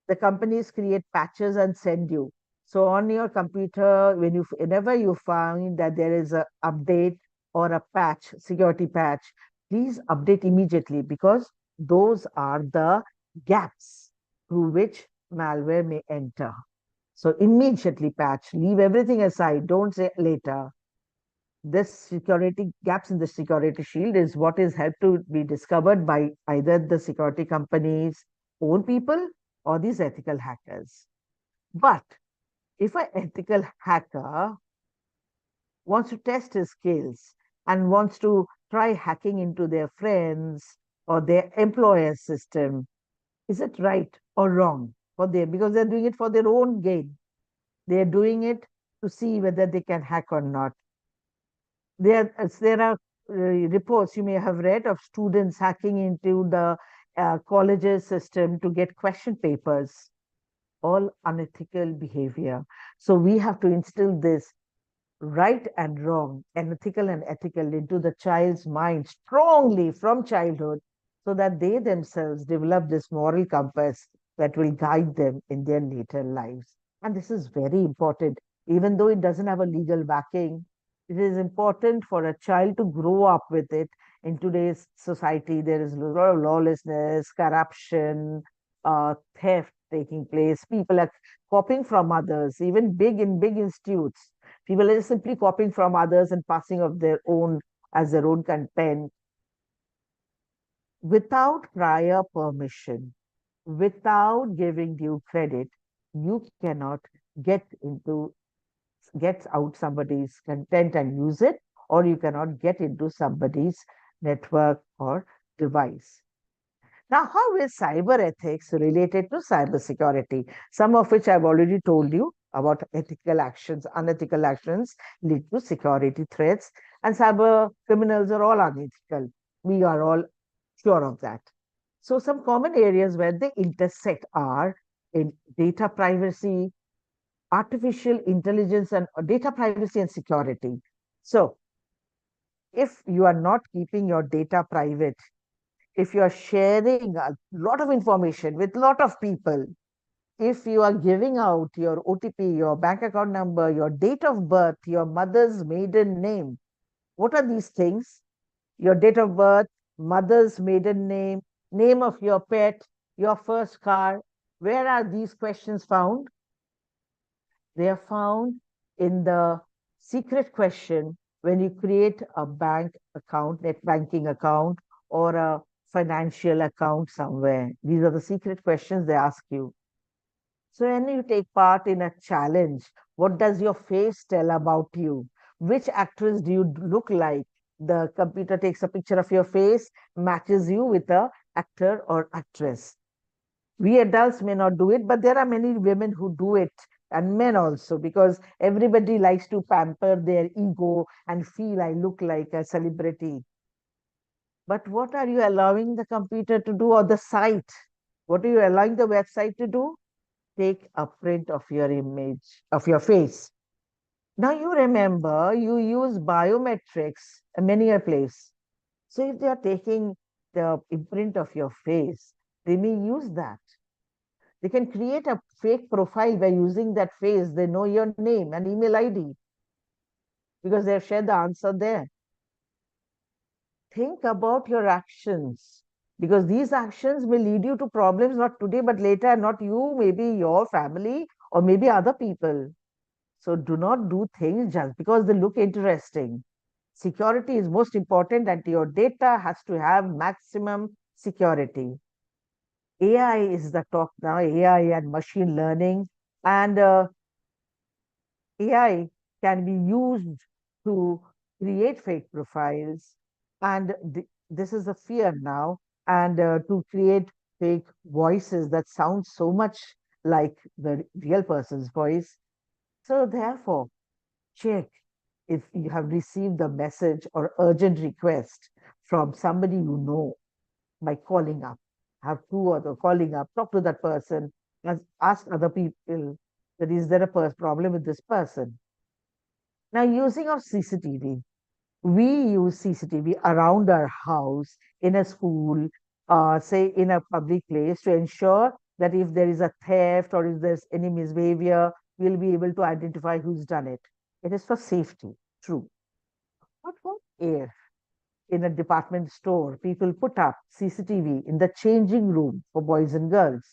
the companies create patches and send you. So on your computer, whenever you find that there is a update or a patch, security patch, please update immediately, because those are the gaps through which malware may enter. So immediately patch, leave everything aside, don't say later. This security gaps in the security shield is what is helped to be discovered by either the security companies, own people, or these ethical hackers. But if an ethical hacker wants to test his skills and wants to try hacking into their friends or their employer's system, is it right or wrong for them? Because they're doing it for their own gain. They're doing it to see whether they can hack or not. There are reports you may have read of students hacking into the college's system to get question papers. All unethical behavior. So we have to instill this right and wrong, ethical and ethical, into the child's mind strongly from childhood, so that they themselves develop this moral compass that will guide them in their later lives. And this is very important. Even though it doesn't have a legal backing, it is important for a child to grow up with it. In today's society, there is a lot of lawlessness, corruption, theft, taking place. People are copying from others, even in big institutes. People are simply copying from others and passing of their own as their own content without prior permission, without giving due credit. You cannot get into get out somebody's content and use it, or you cannot get into somebody's network or device. Now, how is cyber ethics related to cybersecurity? Some of which I've already told you about ethical actions, unethical actions lead to security threats, and cyber criminals are all unethical. We are all sure of that. So, some common areas where they intersect are in data privacy, artificial intelligence, and data privacy and security. So, if you are not keeping your data private, if you are sharing a lot of information with a lot of people, if you are giving out your OTP, your bank account number, your date of birth, your mother's maiden name, what are these things? Your date of birth, mother's maiden name, name of your pet, your first car. Where are these questions found? They are found in the secret question when you create a bank account, net banking account, or a financial account somewhere. These are the secret questions they ask you. So when you take part in a challenge, what does your face tell about you? Which actress do you look like? The computer takes a picture of your face, matches you with a actor or actress. We adults may not do it, but there are many women who do it, and men also, because everybody likes to pamper their ego and feel I look like a celebrity. But what are you allowing the computer to do, or the site? What are you allowing the website to do? Take a print of your image, of your face. Now you remember you use biometrics in many a place. So if they are taking the imprint of your face, they may use that. They can create a fake profile by using that face. They know your name and email ID because they have shared the answer there. Think about your actions, because these actions may lead you to problems not today but later, not you, maybe your family or maybe other people. So do not do things just because they look interesting. Security is most important, and your data has to have maximum security. AI is the talk now, AI and machine learning. And AI can be used to create fake profiles. And this is the fear now. And to create fake voices that sound so much like the real person's voice. So, therefore, check if you have received a message or urgent request from somebody you know by calling up. Have two other calling up, talk to that person, and ask other people that is there a problem with this person. Now, using of CCTV, we use CCTV around our house, in a school, say in a public place, to ensure that if there is a theft or if there's any misbehavior, we'll be able to identify who's done it. It is for safety, true. But what if in a department store people put up CCTV in the changing room for boys and girls?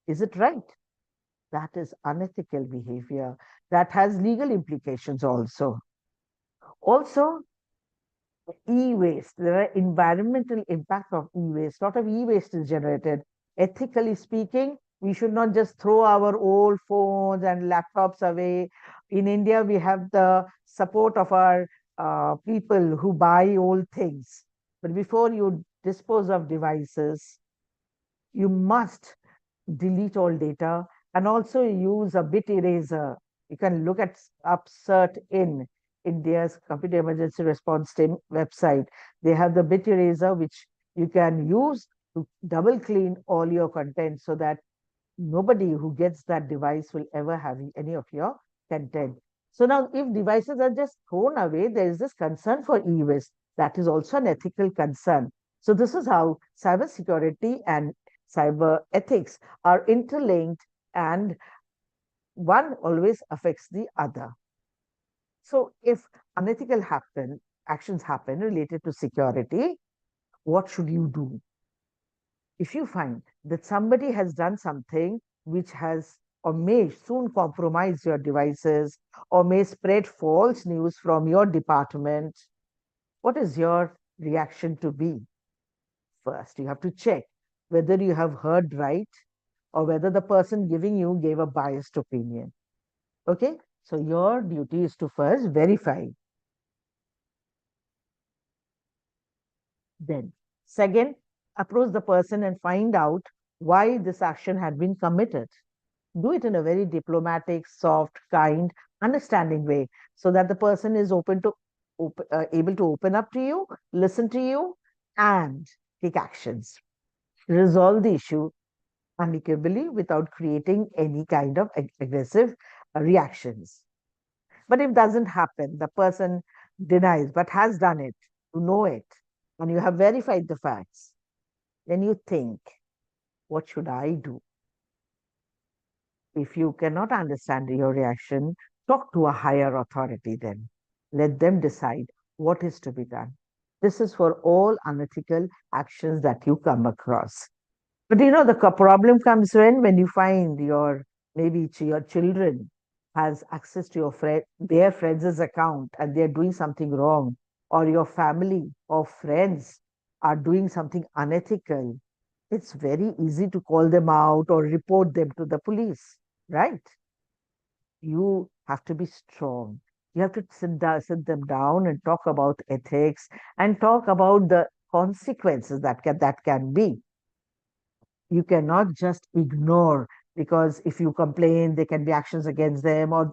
Is it right? That is unethical behavior. That has legal implications also. Also, e-waste. There are environmental impact of e-waste. A lot of e-waste is generated. Ethically speaking, we should not just throw our old phones and laptops away. In India, we have the support of our people who buy old things. But before you dispose of devices, you must delete all data and also use a bit eraser. You can look at Upsert in India's Computer Emergency Response Team website. They have the bit eraser which you can use to double clean all your content so that nobody who gets that device will ever have any of your content. So now if devices are just thrown away, there is this concern for e-waste. That is also an ethical concern. So this is how cybersecurity and cyber ethics are interlinked, and one always affects the other. So if unethical actions happen related to security, what should you do? If you find that somebody has done something which has or may soon compromise your devices or may spread false news from your department, what is your reaction to be? First, you have to check whether you have heard right or whether the person giving you gave a biased opinion. Okay, so your duty is to first verify. Then, second, approach the person and find out why this action had been committed. Do it in a very diplomatic, soft, kind, understanding way so that the person is able to open up to you, listen to you, and take actions. Resolve the issue amicably without creating any kind of aggressive reactions. But if doesn't happen, the person denies but has done it, you know it, and you have verified the facts, then you think, what should I do? If you cannot understand your reaction, talk to a higher authority then. Let them decide what is to be done. This is for all unethical actions that you come across. But the problem comes when you find maybe your children has access to their friends' account and they're doing something wrong, or your family or friends are doing something unethical. It's very easy to call them out or report them to the police, right? You have to be strong. You have to sit them down and talk about ethics and talk about the consequences that can be. You cannot just ignore, because if you complain there can be actions against them, or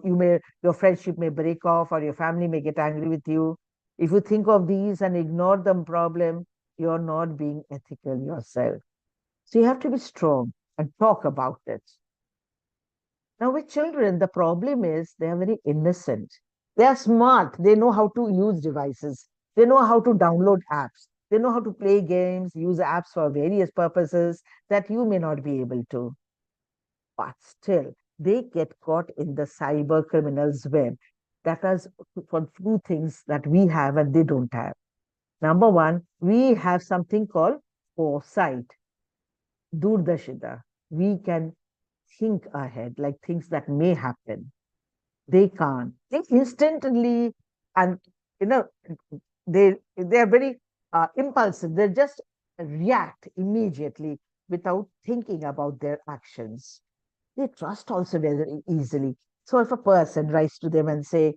your friendship may break off, or your family may get angry with you. If you think of these and ignore the problem, you're not being ethical yourself. So you have to be strong and talk about it. Now with children, the problem is they are very innocent. They are smart. They know how to use devices. They know how to download apps. They know how to play games, use apps for various purposes that you may not be able to. But still, they get caught in the cyber criminals' web. That is for two things that we have and they don't have. Number one, we have something called foresight, Durdashita. We can think ahead, like things that may happen. They can't. They instantly, and you know, they are very impulsive. They just react immediately without thinking about their actions. They trust also very easily. So if a person writes to them and say,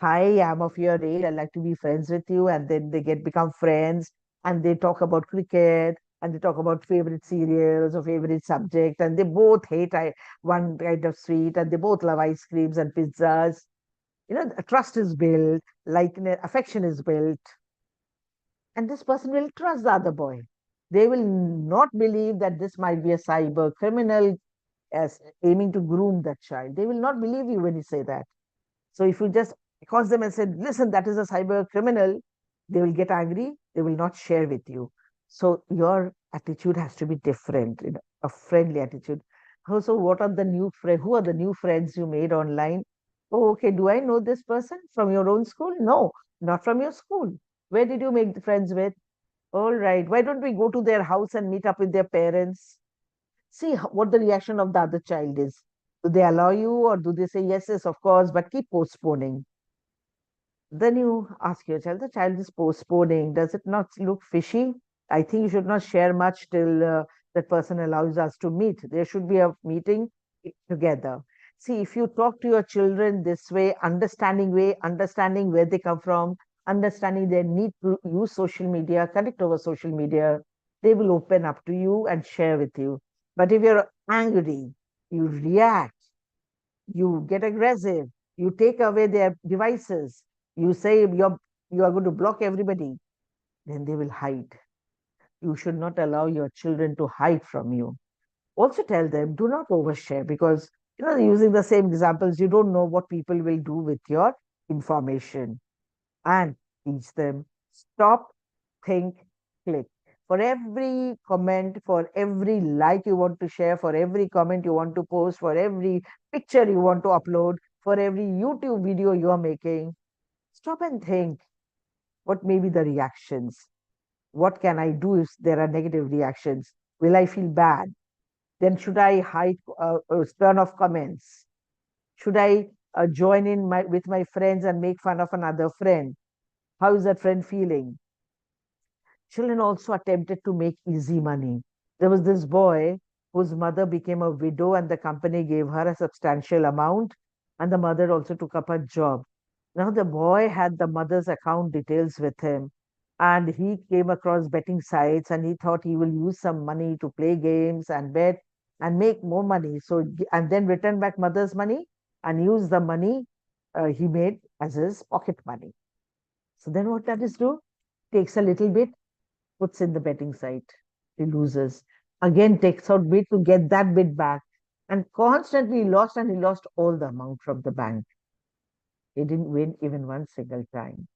"Hi, I'm of your age. I'd like to be friends with you," and then they become friends, and they talk about cricket, and they talk about favorite serials or favorite subject, and they both hate one kind of sweet, and they both love ice creams and pizzas. Trust is built, like affection is built, and this person will trust the other boy. They will not believe that this might be a cyber criminal as aiming to groom that child. They will not believe you when you say that. So if you just cause them and say, "Listen, that is a cyber criminal," they will get angry. They will not share with you. So your attitude has to be different, a friendly attitude. So what are the new friend? Who are the new friends you made online? Oh, okay. Do I know this person from your own school? No, not from your school. Where did you make the friends with? All right. Why don't we go to their house and meet up with their parents? See what the reaction of the other child is. Do they allow you, or do they say, "Yes, yes, of course," but keep postponing? Then you ask your child, the child is postponing. Does it not look fishy? I think you should not share much till that person allows us to meet. There should be a meeting together. See, if you talk to your children this way, understanding where they come from, understanding their need to use social media, connect over social media, they will open up to you and share with you. But if you're angry, you react, you get aggressive, you take away their devices, you say you are going to block everybody, then they will hide. You should not allow your children to hide from you. Also tell them, do not overshare, because using the same examples, you don't know what people will do with your information. And teach them, stop, think, click. For every comment, for every like you want to share, for every comment you want to post, for every picture you want to upload, for every YouTube video you are making, stop and think, what may be the reactions? What can I do if there are negative reactions? Will I feel bad? Then should I hide, turn off comments? Should I join in with my friends and make fun of another friend? How is that friend feeling? Children also attempted to make easy money. There was this boy whose mother became a widow and the company gave her a substantial amount, and the mother also took up a job. Now the boy had the mother's account details with him, and he came across betting sites and he thought he will use some money to play games and bet and make more money. So, and then return back mother's money and use the money he made as his pocket money. So then what does do? Takes a little bit, puts in the betting site. He loses. Again takes out bit to get that bit back. And constantly lost, and he lost all the amount from the bank. He didn't win even one single time.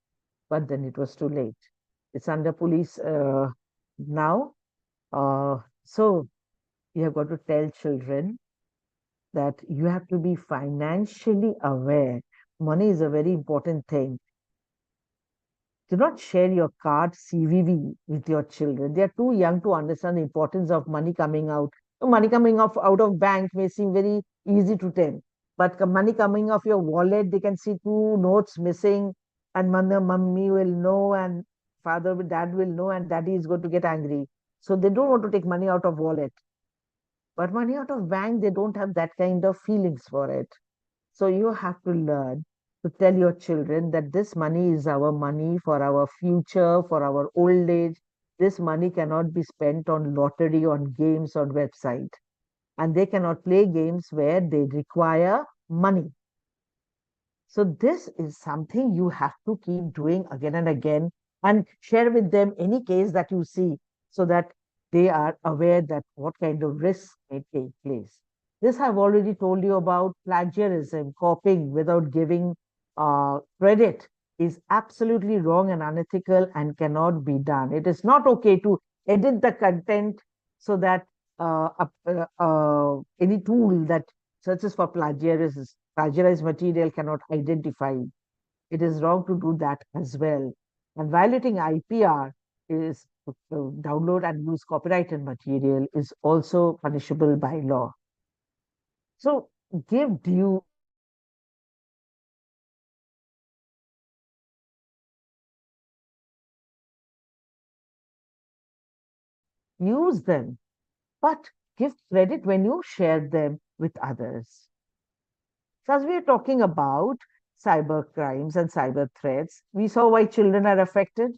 But then it was too late. It's under police now. So you have got to tell children that you have to be financially aware. Money is a very important thing. Do not share your card CVV with your children. They are too young to understand the importance of money coming out. Money coming out of bank may seem very easy to tell, but money coming off your wallet, they can see two notes missing, and mother, mummy will know, and father, dad will know, and daddy is going to get angry. So they don't want to take money out of wallet. But money out of bank, they don't have that kind of feelings for it. So you have to learn to tell your children that this money is our money for our future, for our old age. This money cannot be spent on lottery, on games, on website. And they cannot play games where they require money. So this is something you have to keep doing again and again, and share with them any case that you see, so that they are aware that what kind of risks may take place. This I've already told you about. Plagiarism, copying without giving credit is absolutely wrong and unethical and cannot be done. It is not okay to edit the content so that any tool that searches for plagiarized material cannot identify. It is wrong to do that as well. And violating IPR is download and use copyrighted material is also punishable by law. So give due use them, but give credit when you share them with others. So as we are talking about cyber crimes and cyber threats, we saw why children are affected.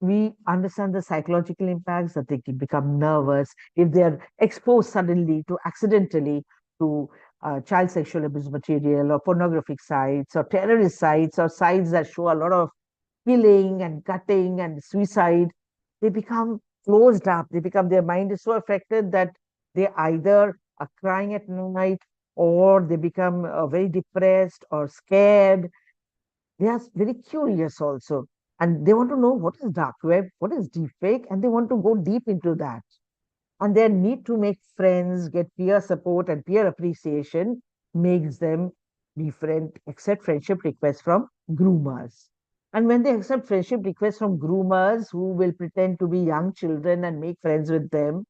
We understand the psychological impacts, that they can become nervous if they are exposed suddenly to accidentally to child sexual abuse material or pornographic sites or terrorist sites or sites that show a lot of killing and cutting and suicide. They become closed up. They become, their mind is so affected that they either are crying at night, or they become very depressed or scared. They are very curious also, and they want to know what is dark web, what is deep fake, and they want to go deep into that. And their need to make friends, get peer support and peer appreciation makes them accept friendship requests from groomers. And when they accept friendship requests from groomers who will pretend to be young children and make friends with them,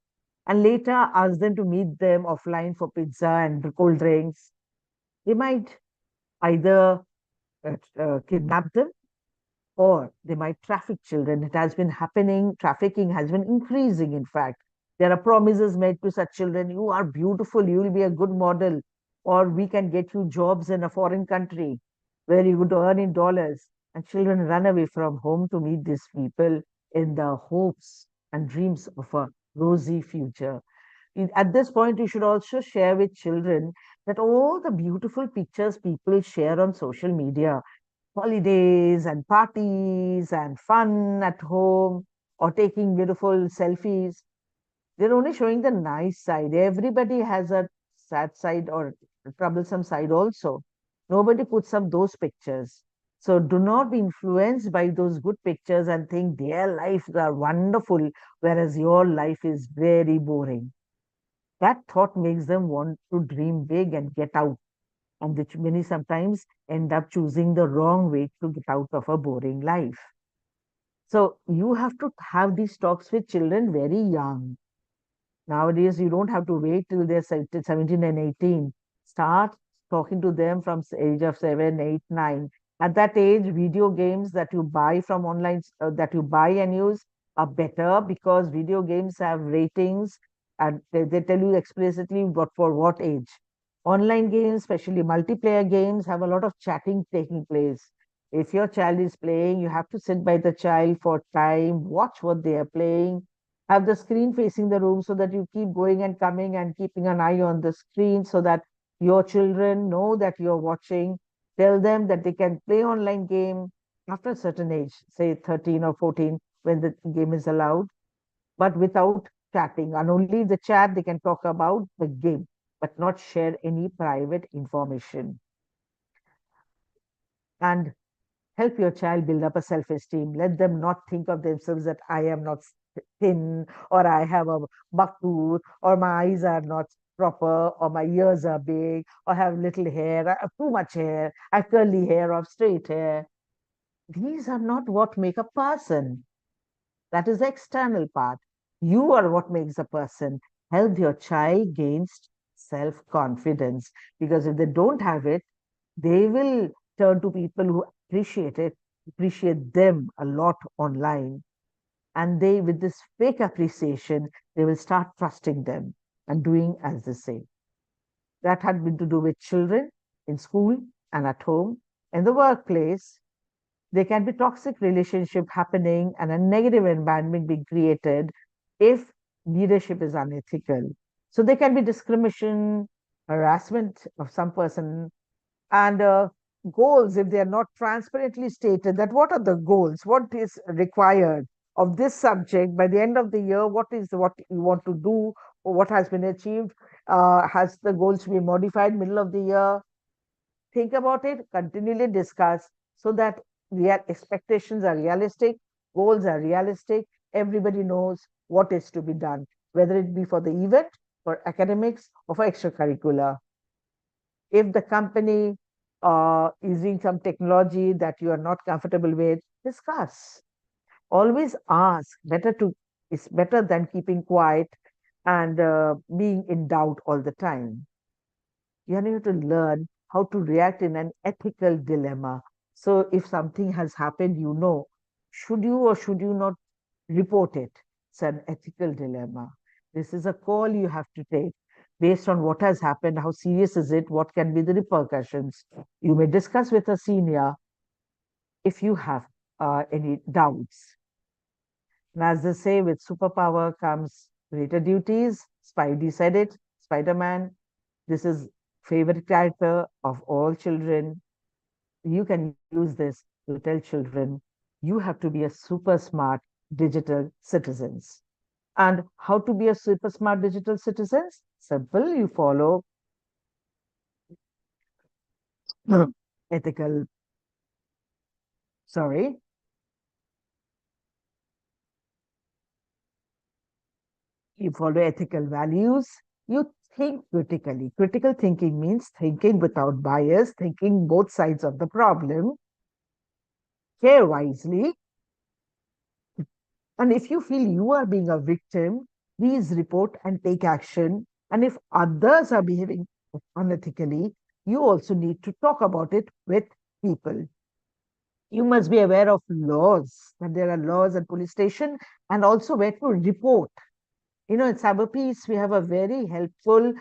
and later ask them to meet them offline for pizza and cold drinks, they might either kidnap them, or they might traffic children. It has been happening. Trafficking has been increasing, in fact. There are promises made to such children: you are beautiful, you will be a good model, or we can get you jobs in a foreign country where you would earn in dollars. And children run away from home to meet these people in the hopes and dreams of a rosy future. At this point, you should also share with children that all the beautiful pictures people share on social media, holidays and parties and fun at home, or taking beautiful selfies, they're only showing the nice side. Everybody has a sad side or a troublesome side also. Nobody puts up those pictures. So do not be influenced by those good pictures and think their lives are wonderful, whereas your life is very boring. That thought makes them want to dream big and get out, and which many sometimes end up choosing the wrong way to get out of a boring life. So you have to have these talks with children very young. Nowadays, you don't have to wait till they're 17 and 18. Start talking to them from age of 7, 8, 9. At that age, video games that you buy from online, that you buy and use are better because video games have ratings and they tell you explicitly what for what age. Online games, especially multiplayer games, have a lot of chatting taking place. If your child is playing, you have to sit by the child for time, watch what they are playing, have the screen facing the room so that you keep going and coming and keeping an eye on the screen so that your children know that you're watching. Tell them that they can play online game after a certain age, say 13 or 14, when the game is allowed, but without chatting. And only the chat they can talk about the game, but not share any private information. And help your child build up a self-esteem. Let them not think of themselves that I am not thin, or I have a buck tooth, or my eyes are not proper, or my ears are big, or have little hair, I have too much hair, I have curly hair or straight hair. These are not what make a person. That is the external part. You are what makes a person. Help your child gain self-confidence, because if they don't have it, they will turn to people who appreciate it, appreciate them a lot online. And they, with this fake appreciation, they will start trusting them and doing as they say. That had been to do with children in school and at home. In the workplace, there can be toxic relationship happening and a negative environment being created if leadership is unethical. So there can be discrimination, harassment of some person, and goals if they are not transparently stated. That what are the goals, what is required of this subject by the end of the year, what is what you want to do, or what has been achieved, has the goals to be modified middle of the year. Think about it, continually discuss so that real expectations are realistic, goals are realistic, everybody knows what is to be done, whether it be for the event, for academics, or for extracurricular. If the company is using some technology that you are not comfortable with, discuss. Always ask. It's better than keeping quiet and being in doubt all the time. You need to learn how to react in an ethical dilemma. So if something has happened, should you or should you not report it? It's an ethical dilemma. This is a call you have to take based on what has happened, how serious is it, what can be the repercussions. You may discuss with a senior if you have any doubts. And as they say, with superpower comes greater duties. Spidey said it, Spider-Man. This is favorite character of all children. You can use this to tell children, you have to be a super smart digital citizens. And how to be a super smart digital citizens? Simple, you follow ethical, sorry, you follow ethical values, you think critically. Critical thinking means thinking without bias, thinking both sides of the problem, care wisely. And if you feel you are being a victim, please report and take action. And if others are behaving unethically, you also need to talk about it with people. You must be aware of laws, that there are laws at police station, and also where to report. In Cyberpeace, we have a very helpful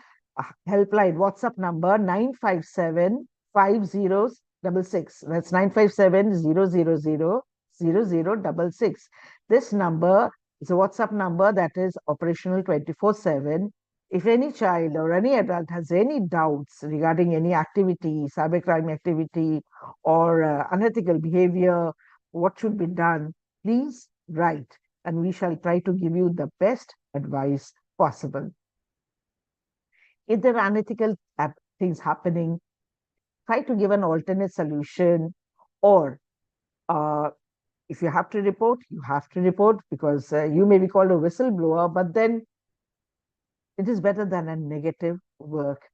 helpline WhatsApp number 957-5066. That's 957-000-0066. This number is a WhatsApp number that is operational 24/7. If any child or any adult has any doubts regarding any activity, cybercrime activity, or unethical behavior, what should be done, please write, and we shall try to give you the best advice possible. If there are unethical things happening, try to give an alternate solution, or if you have to report, you have to report, because you may be called a whistleblower, but then it is better than a negative work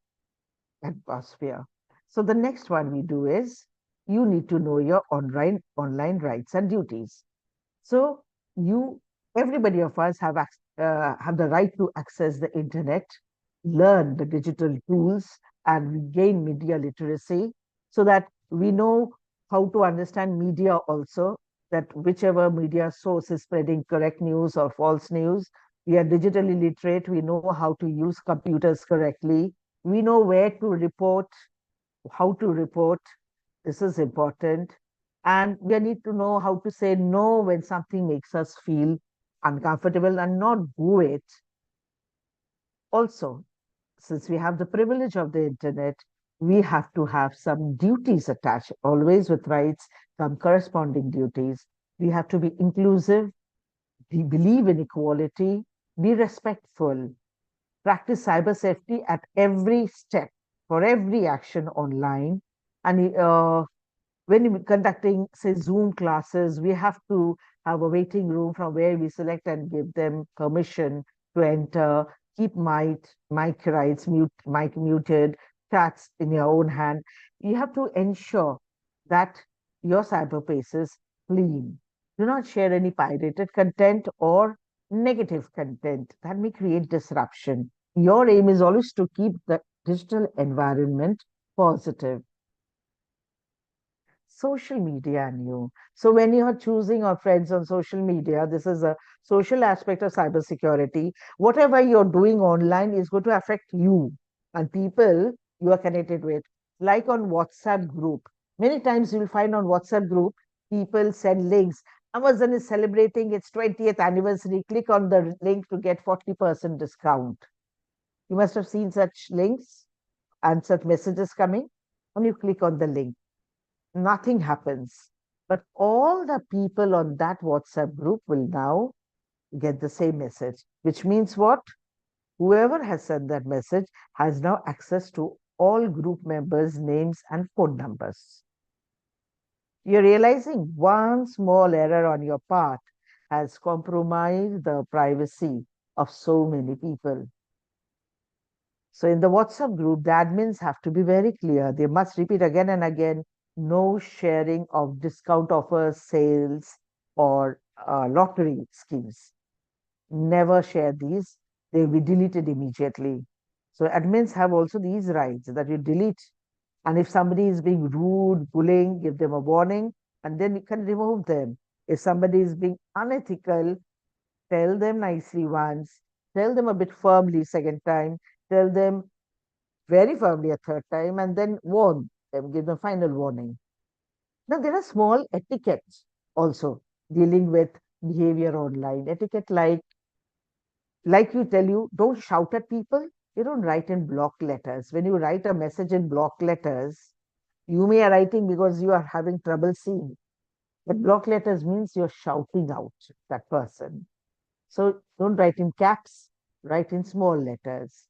atmosphere. So the next one we do is, you need to know your online rights and duties. So everybody of us have the right to access the internet, learn the digital tools, and gain media literacy so that we know how to understand media also, that whichever media source is spreading correct news or false news, we are digitally literate, we know how to use computers correctly, we know where to report, how to report. This is important. And we need to know how to say no when something makes us feel uncomfortable and not do it. Also, since we have the privilege of the internet, we have to have some duties attached. Always with rights come corresponding duties. We have to be inclusive, we believe in equality, be respectful, practice cyber safety at every step for every action online. And when we're conducting, say, Zoom classes, we have to have a waiting room from where we select and give them permission to enter, keep mic rights, mic muted, chats in your own hand. You have to ensure that your cyberspace is clean. Do not share any pirated content or negative content that may create disruption. Your aim is always to keep the digital environment positive. Social media and you. So when you are choosing our friends on social media, this is a social aspect of cybersecurity. Whatever you're doing online is going to affect you and people you are connected with. Like on WhatsApp group. Many times you'll find on WhatsApp group, people send links. Amazon is celebrating its 20th anniversary. Click on the link to get 40% discount. You must have seen such links and such messages coming, and you click on the link, nothing happens. But all the people on that WhatsApp group will now get the same message, which means what? Whoever has sent that message has now access to all group members' names and phone numbers. You're realizing one small error on your part has compromised the privacy of so many people. So in the WhatsApp group, the admins have to be very clear. They must repeat again and again, no sharing of discount offers, sales, or lottery schemes. Never share these. They will be deleted immediately. So admins have also these rights that you delete. And if somebody is being rude, bullying, give them a warning, and then you can remove them. If somebody is being unethical, tell them nicely once, tell them a bit firmly second time, tell them very firmly a third time, and then warn them, give them final warning. Now, there are small etiquettes also dealing with behavior online. Etiquette like you tell you, don't shout at people. You don't write in block letters. When you write a message in block letters, you may are writing because you are having trouble seeing. But block letters means you're shouting out that person. So don't write in caps, write in small letters.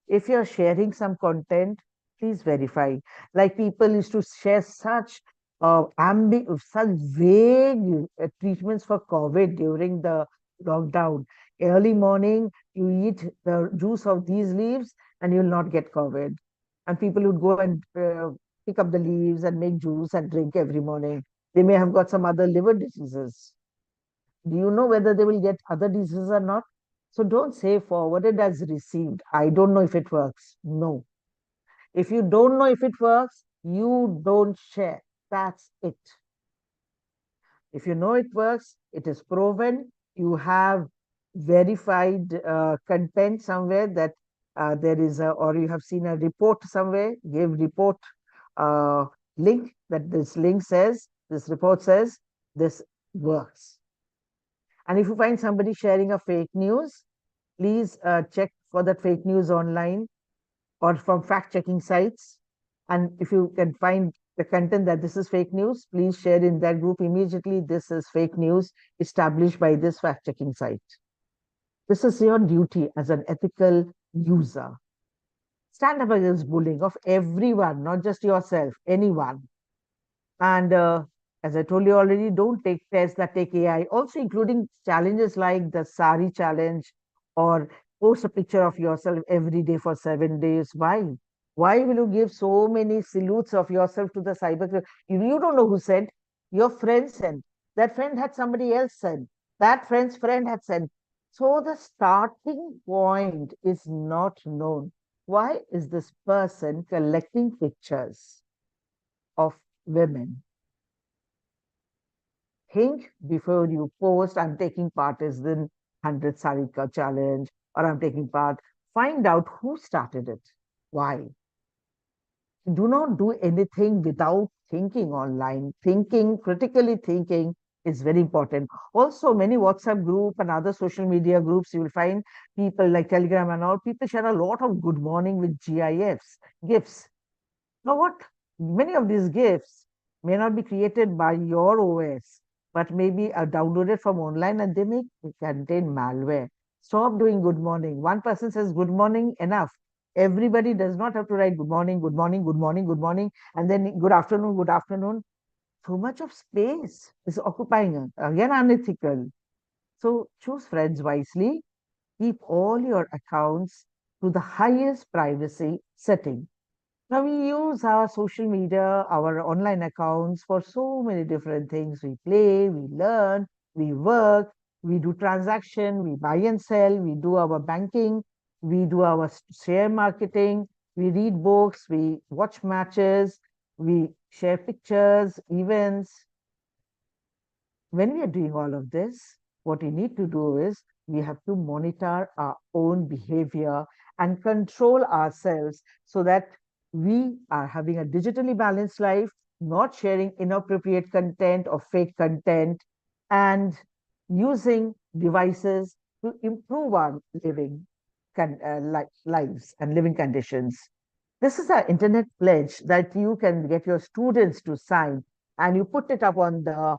If you're sharing some content, please verify. Like people used to share such such vague treatments for COVID during the lockdown. Early morning, you eat the juice of these leaves and you'll not get COVID. And people would go and pick up the leaves and make juice and drink every morning. They may have got some other liver diseases. Do you know whether they will get other diseases or not? So don't say forwarded as received. I don't know if it works. No. If you don't know if it works, you don't share. That's it. If you know it works, it is proven, you have verified content somewhere that there is a, or you have seen a report somewhere, give report link that this link says, this report says this works. And if you find somebody sharing a fake news, please check for that fake news online or from fact checking sites. And if you can find the content that this is fake news, please share in that group immediately. This is fake news established by this fact checking site. This is your duty as an ethical user. Stand up against bullying of everyone, not just yourself, anyone. And as I told you already, don't take tests that take AI, also including challenges like the Sari challenge or post a picture of yourself every day for 7 days. Why? Why will you give so many salutes of yourself to the cyber? You don't know who sent. Your friend sent. That friend had somebody else send. That friend's friend had sent. So the starting point is not known. Why is this person collecting pictures of women? Think before you post, I'm taking part is the 100 Sarika challenge, or I'm taking part. Find out who started it. Why? Do not do anything without thinking online. Thinking, critically thinking is very important. Also, many WhatsApp group and other social media groups, you will find people like Telegram and all, people share a lot of good morning with GIFs, GIFs. Now what? Many of these GIFs may not be created by your OS, but maybe are downloaded from online and they may contain malware. Stop doing good morning. One person says good morning, enough. Everybody does not have to write good morning, good morning, good morning, good morning, and then good afternoon, good afternoon. So much of space is occupying, again, unethical. So choose friends wisely. Keep all your accounts to the highest privacy setting. Now we use our social media, our online accounts for so many different things. We play, we learn, we work, we do transaction, we buy and sell, we do our banking, we do our share marketing, we read books, we watch matches, we share pictures, events. When we are doing all of this, what we need to do is we have to monitor our own behavior and control ourselves so that we are having a digitally balanced life, not sharing inappropriate content or fake content, and using devices to improve our living lives and living conditions. This is our internet pledge that you can get your students to sign, and you put it up on the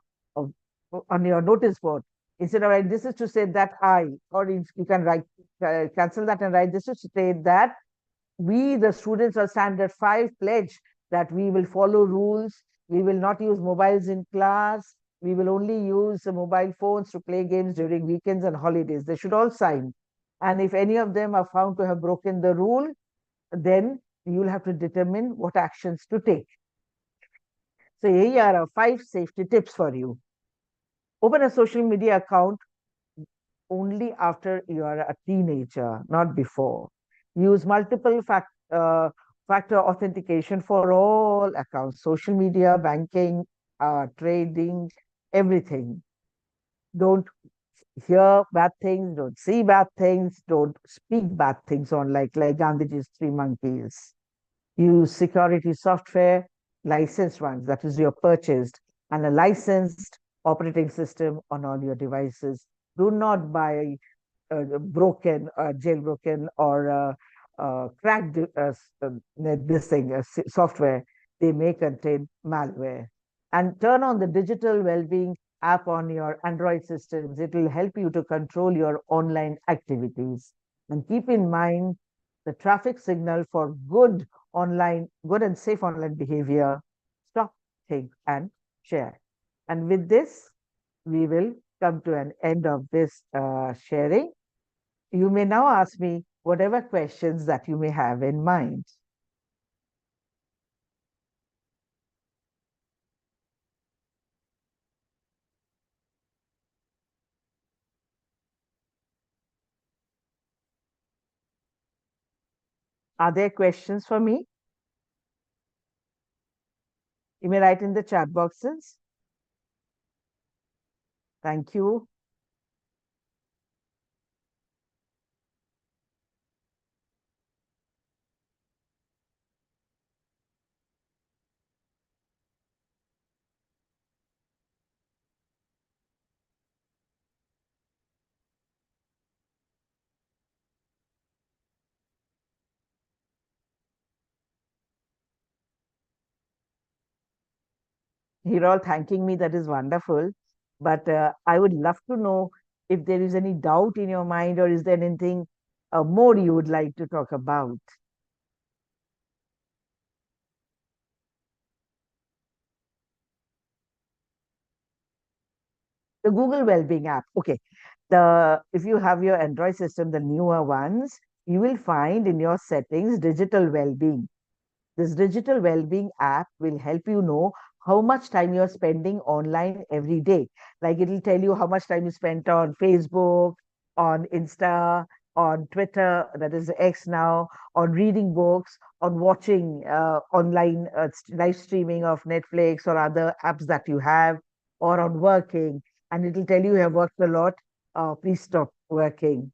on your notice board. Instead of writing, this is to say that I, or you can write, cancel that and write, this is to say that we, the students of Standard 5, pledge that we will follow rules, we will not use mobiles in class, we will only use mobile phones to play games during weekends and holidays. They should all sign. And if any of them are found to have broken the rule, then you will have to determine what actions to take. So here are 5 safety tips for you. Open a social media account only after you are a teenager, not before. Use multiple factor authentication for all accounts, social media, banking, trading, everything. Don't hear bad things, don't see bad things, don't speak bad things on like Gandhiji's 3 monkeys. Use security software, licensed ones, that is your purchased, and a licensed operating system on all your devices. Do not buy broken, jailbroken, or cracked this thing, software. They may contain malware. And turn on the digital well-being app on your Android systems. It will help you to control your online activities. And keep in mind the traffic signal for good and safe online behavior. Stop, think, and share. And with this, we will come to an end of this sharing. You may now ask me whatever questions that you may have in mind. Are there questions for me? You may write in the chat boxes. Thank you. You're all thanking me. That is wonderful. But I would love to know if there is any doubt in your mind, or is there anything more you would like to talk about? The Google Wellbeing app. Okay. If you have your Android system, the newer ones, you will find in your settings digital well-being. This digital well-being app will help you know how much time you're spending online every day. Like it'll tell you how much time you spent on Facebook, on Insta, on Twitter, that is X now, on reading books, on watching online live streaming of Netflix or other apps that you have, or on working. And it'll tell you have worked a lot, please stop working.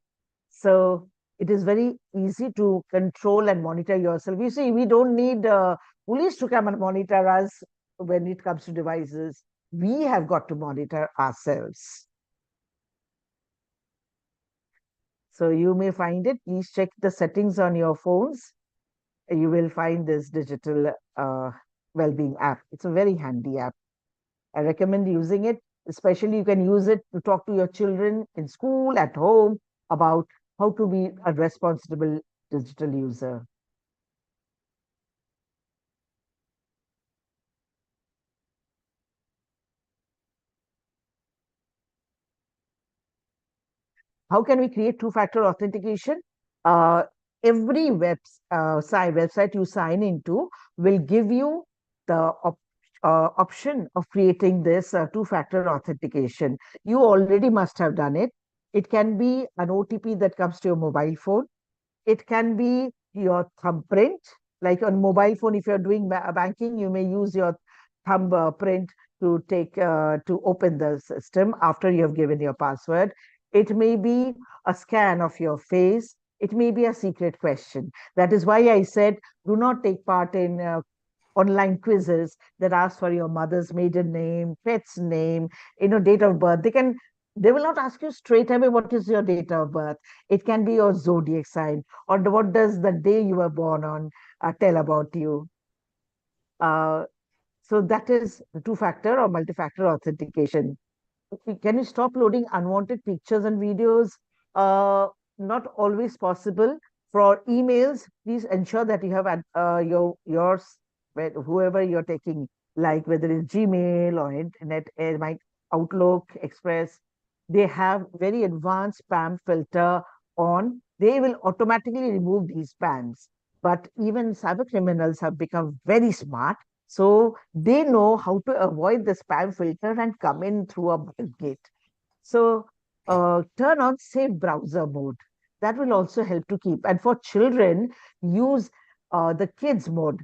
So it is very easy to control and monitor yourself. You see, we don't need police to come and monitor us when it comes to devices. We have got to monitor ourselves. So you may find it. Please check the settings on your phones. You will find this digital well-being app. It's a very handy app. I recommend using it. Especially you can use it to talk to your children in school, at home, about how to be a responsible digital user. How can we create two-factor authentication? Every website you sign into will give you the option of creating this two-factor authentication. You already must have done it. It can be an OTP that comes to your mobile phone. It can be your thumbprint. Like on mobile phone, if you're doing banking, you may use your thumbprint to open the system after you have given your password. It may be a scan of your face. It may be a secret question. That is why I said do not take part in online quizzes that ask for your mother's maiden name, pet's name, date of birth. They will not ask you straight away what is your date of birth. It can be your zodiac sign or what does the day you were born on tell about you. So that is the two-factor or multi-factor authentication. Can you stop loading unwanted pictures and videos? Not always possible. For emails, please ensure that you have yours, whoever you're taking, like whether it's Gmail or Internet, my Outlook, Express, they have very advanced spam filter on. They will automatically remove these spams. But even cyber criminals have become very smart. So they know how to avoid the spam filter and come in through a back gate. So turn on safe browser mode. That will also help to keep. And for children, use the kids mode,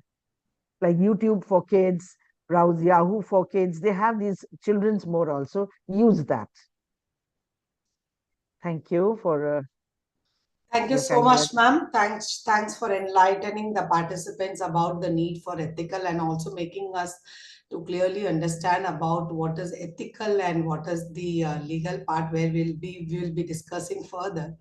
like YouTube for kids, browse Yahoo for kids. They have these children's mode also. Use that. Thank you for Thank you your so kind much, words. ma'am. Thanks for enlightening the participants about the need for ethical and also making us to clearly understand about what is ethical and what is the legal part where we'll be discussing further.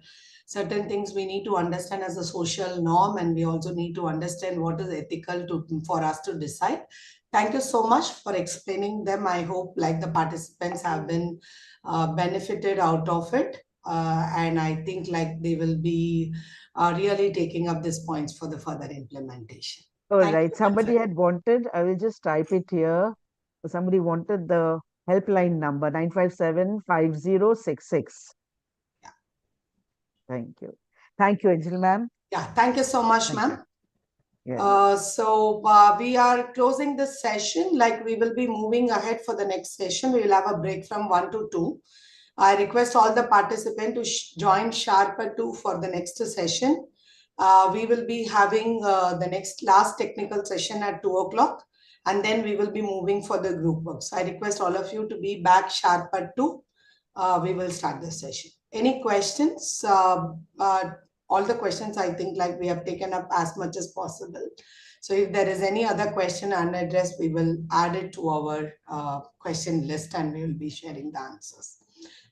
Certain things we need to understand as a social norm, and we also need to understand what is ethical for us to decide. Thank you so much for explaining them. I hope like the participants have been benefited out of it. And I think like they will be really taking up these points for the further implementation. All Thank right. you once Somebody again. had wanted, I will just type it here. Somebody wanted the helpline number 957-5066. Yeah. Thank you. Thank you, Angel ma'am. Yeah, thank you so much, Thank you. ma'am. Yeah. So we are closing this session. Like we will be moving ahead for the next session. We will have a break from 1 to 2. I request all the participants to join sharp at 2 for the next session. We will be having the last technical session at 2 o'clock, and then we will be moving for the group works. I request all of you to be back sharp at 2. We will start the session. Any questions? All the questions I think like we have taken up as much as possible. So if there is any other question unaddressed, we will add it to our question list and we will be sharing the answers.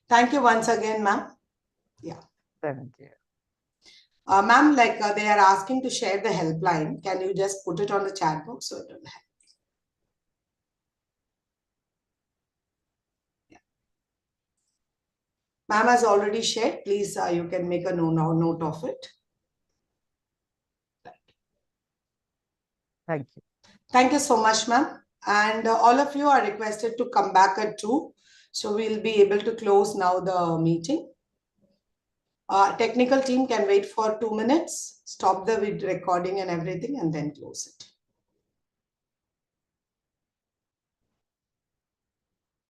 Thank you once again, ma'am. Yeah. Thank you. Ma'am, like they are asking to share the helpline. Can you just put it on the chat box so it will help? Yeah. Ma'am has already shared. Please, you can make a note of it. Thank you. Thank you so much, ma'am. And all of you are requested to come back at 2. So we'll be able to close now the meeting. Technical team can wait for 2 minutes, stop the recording and everything, and then close it.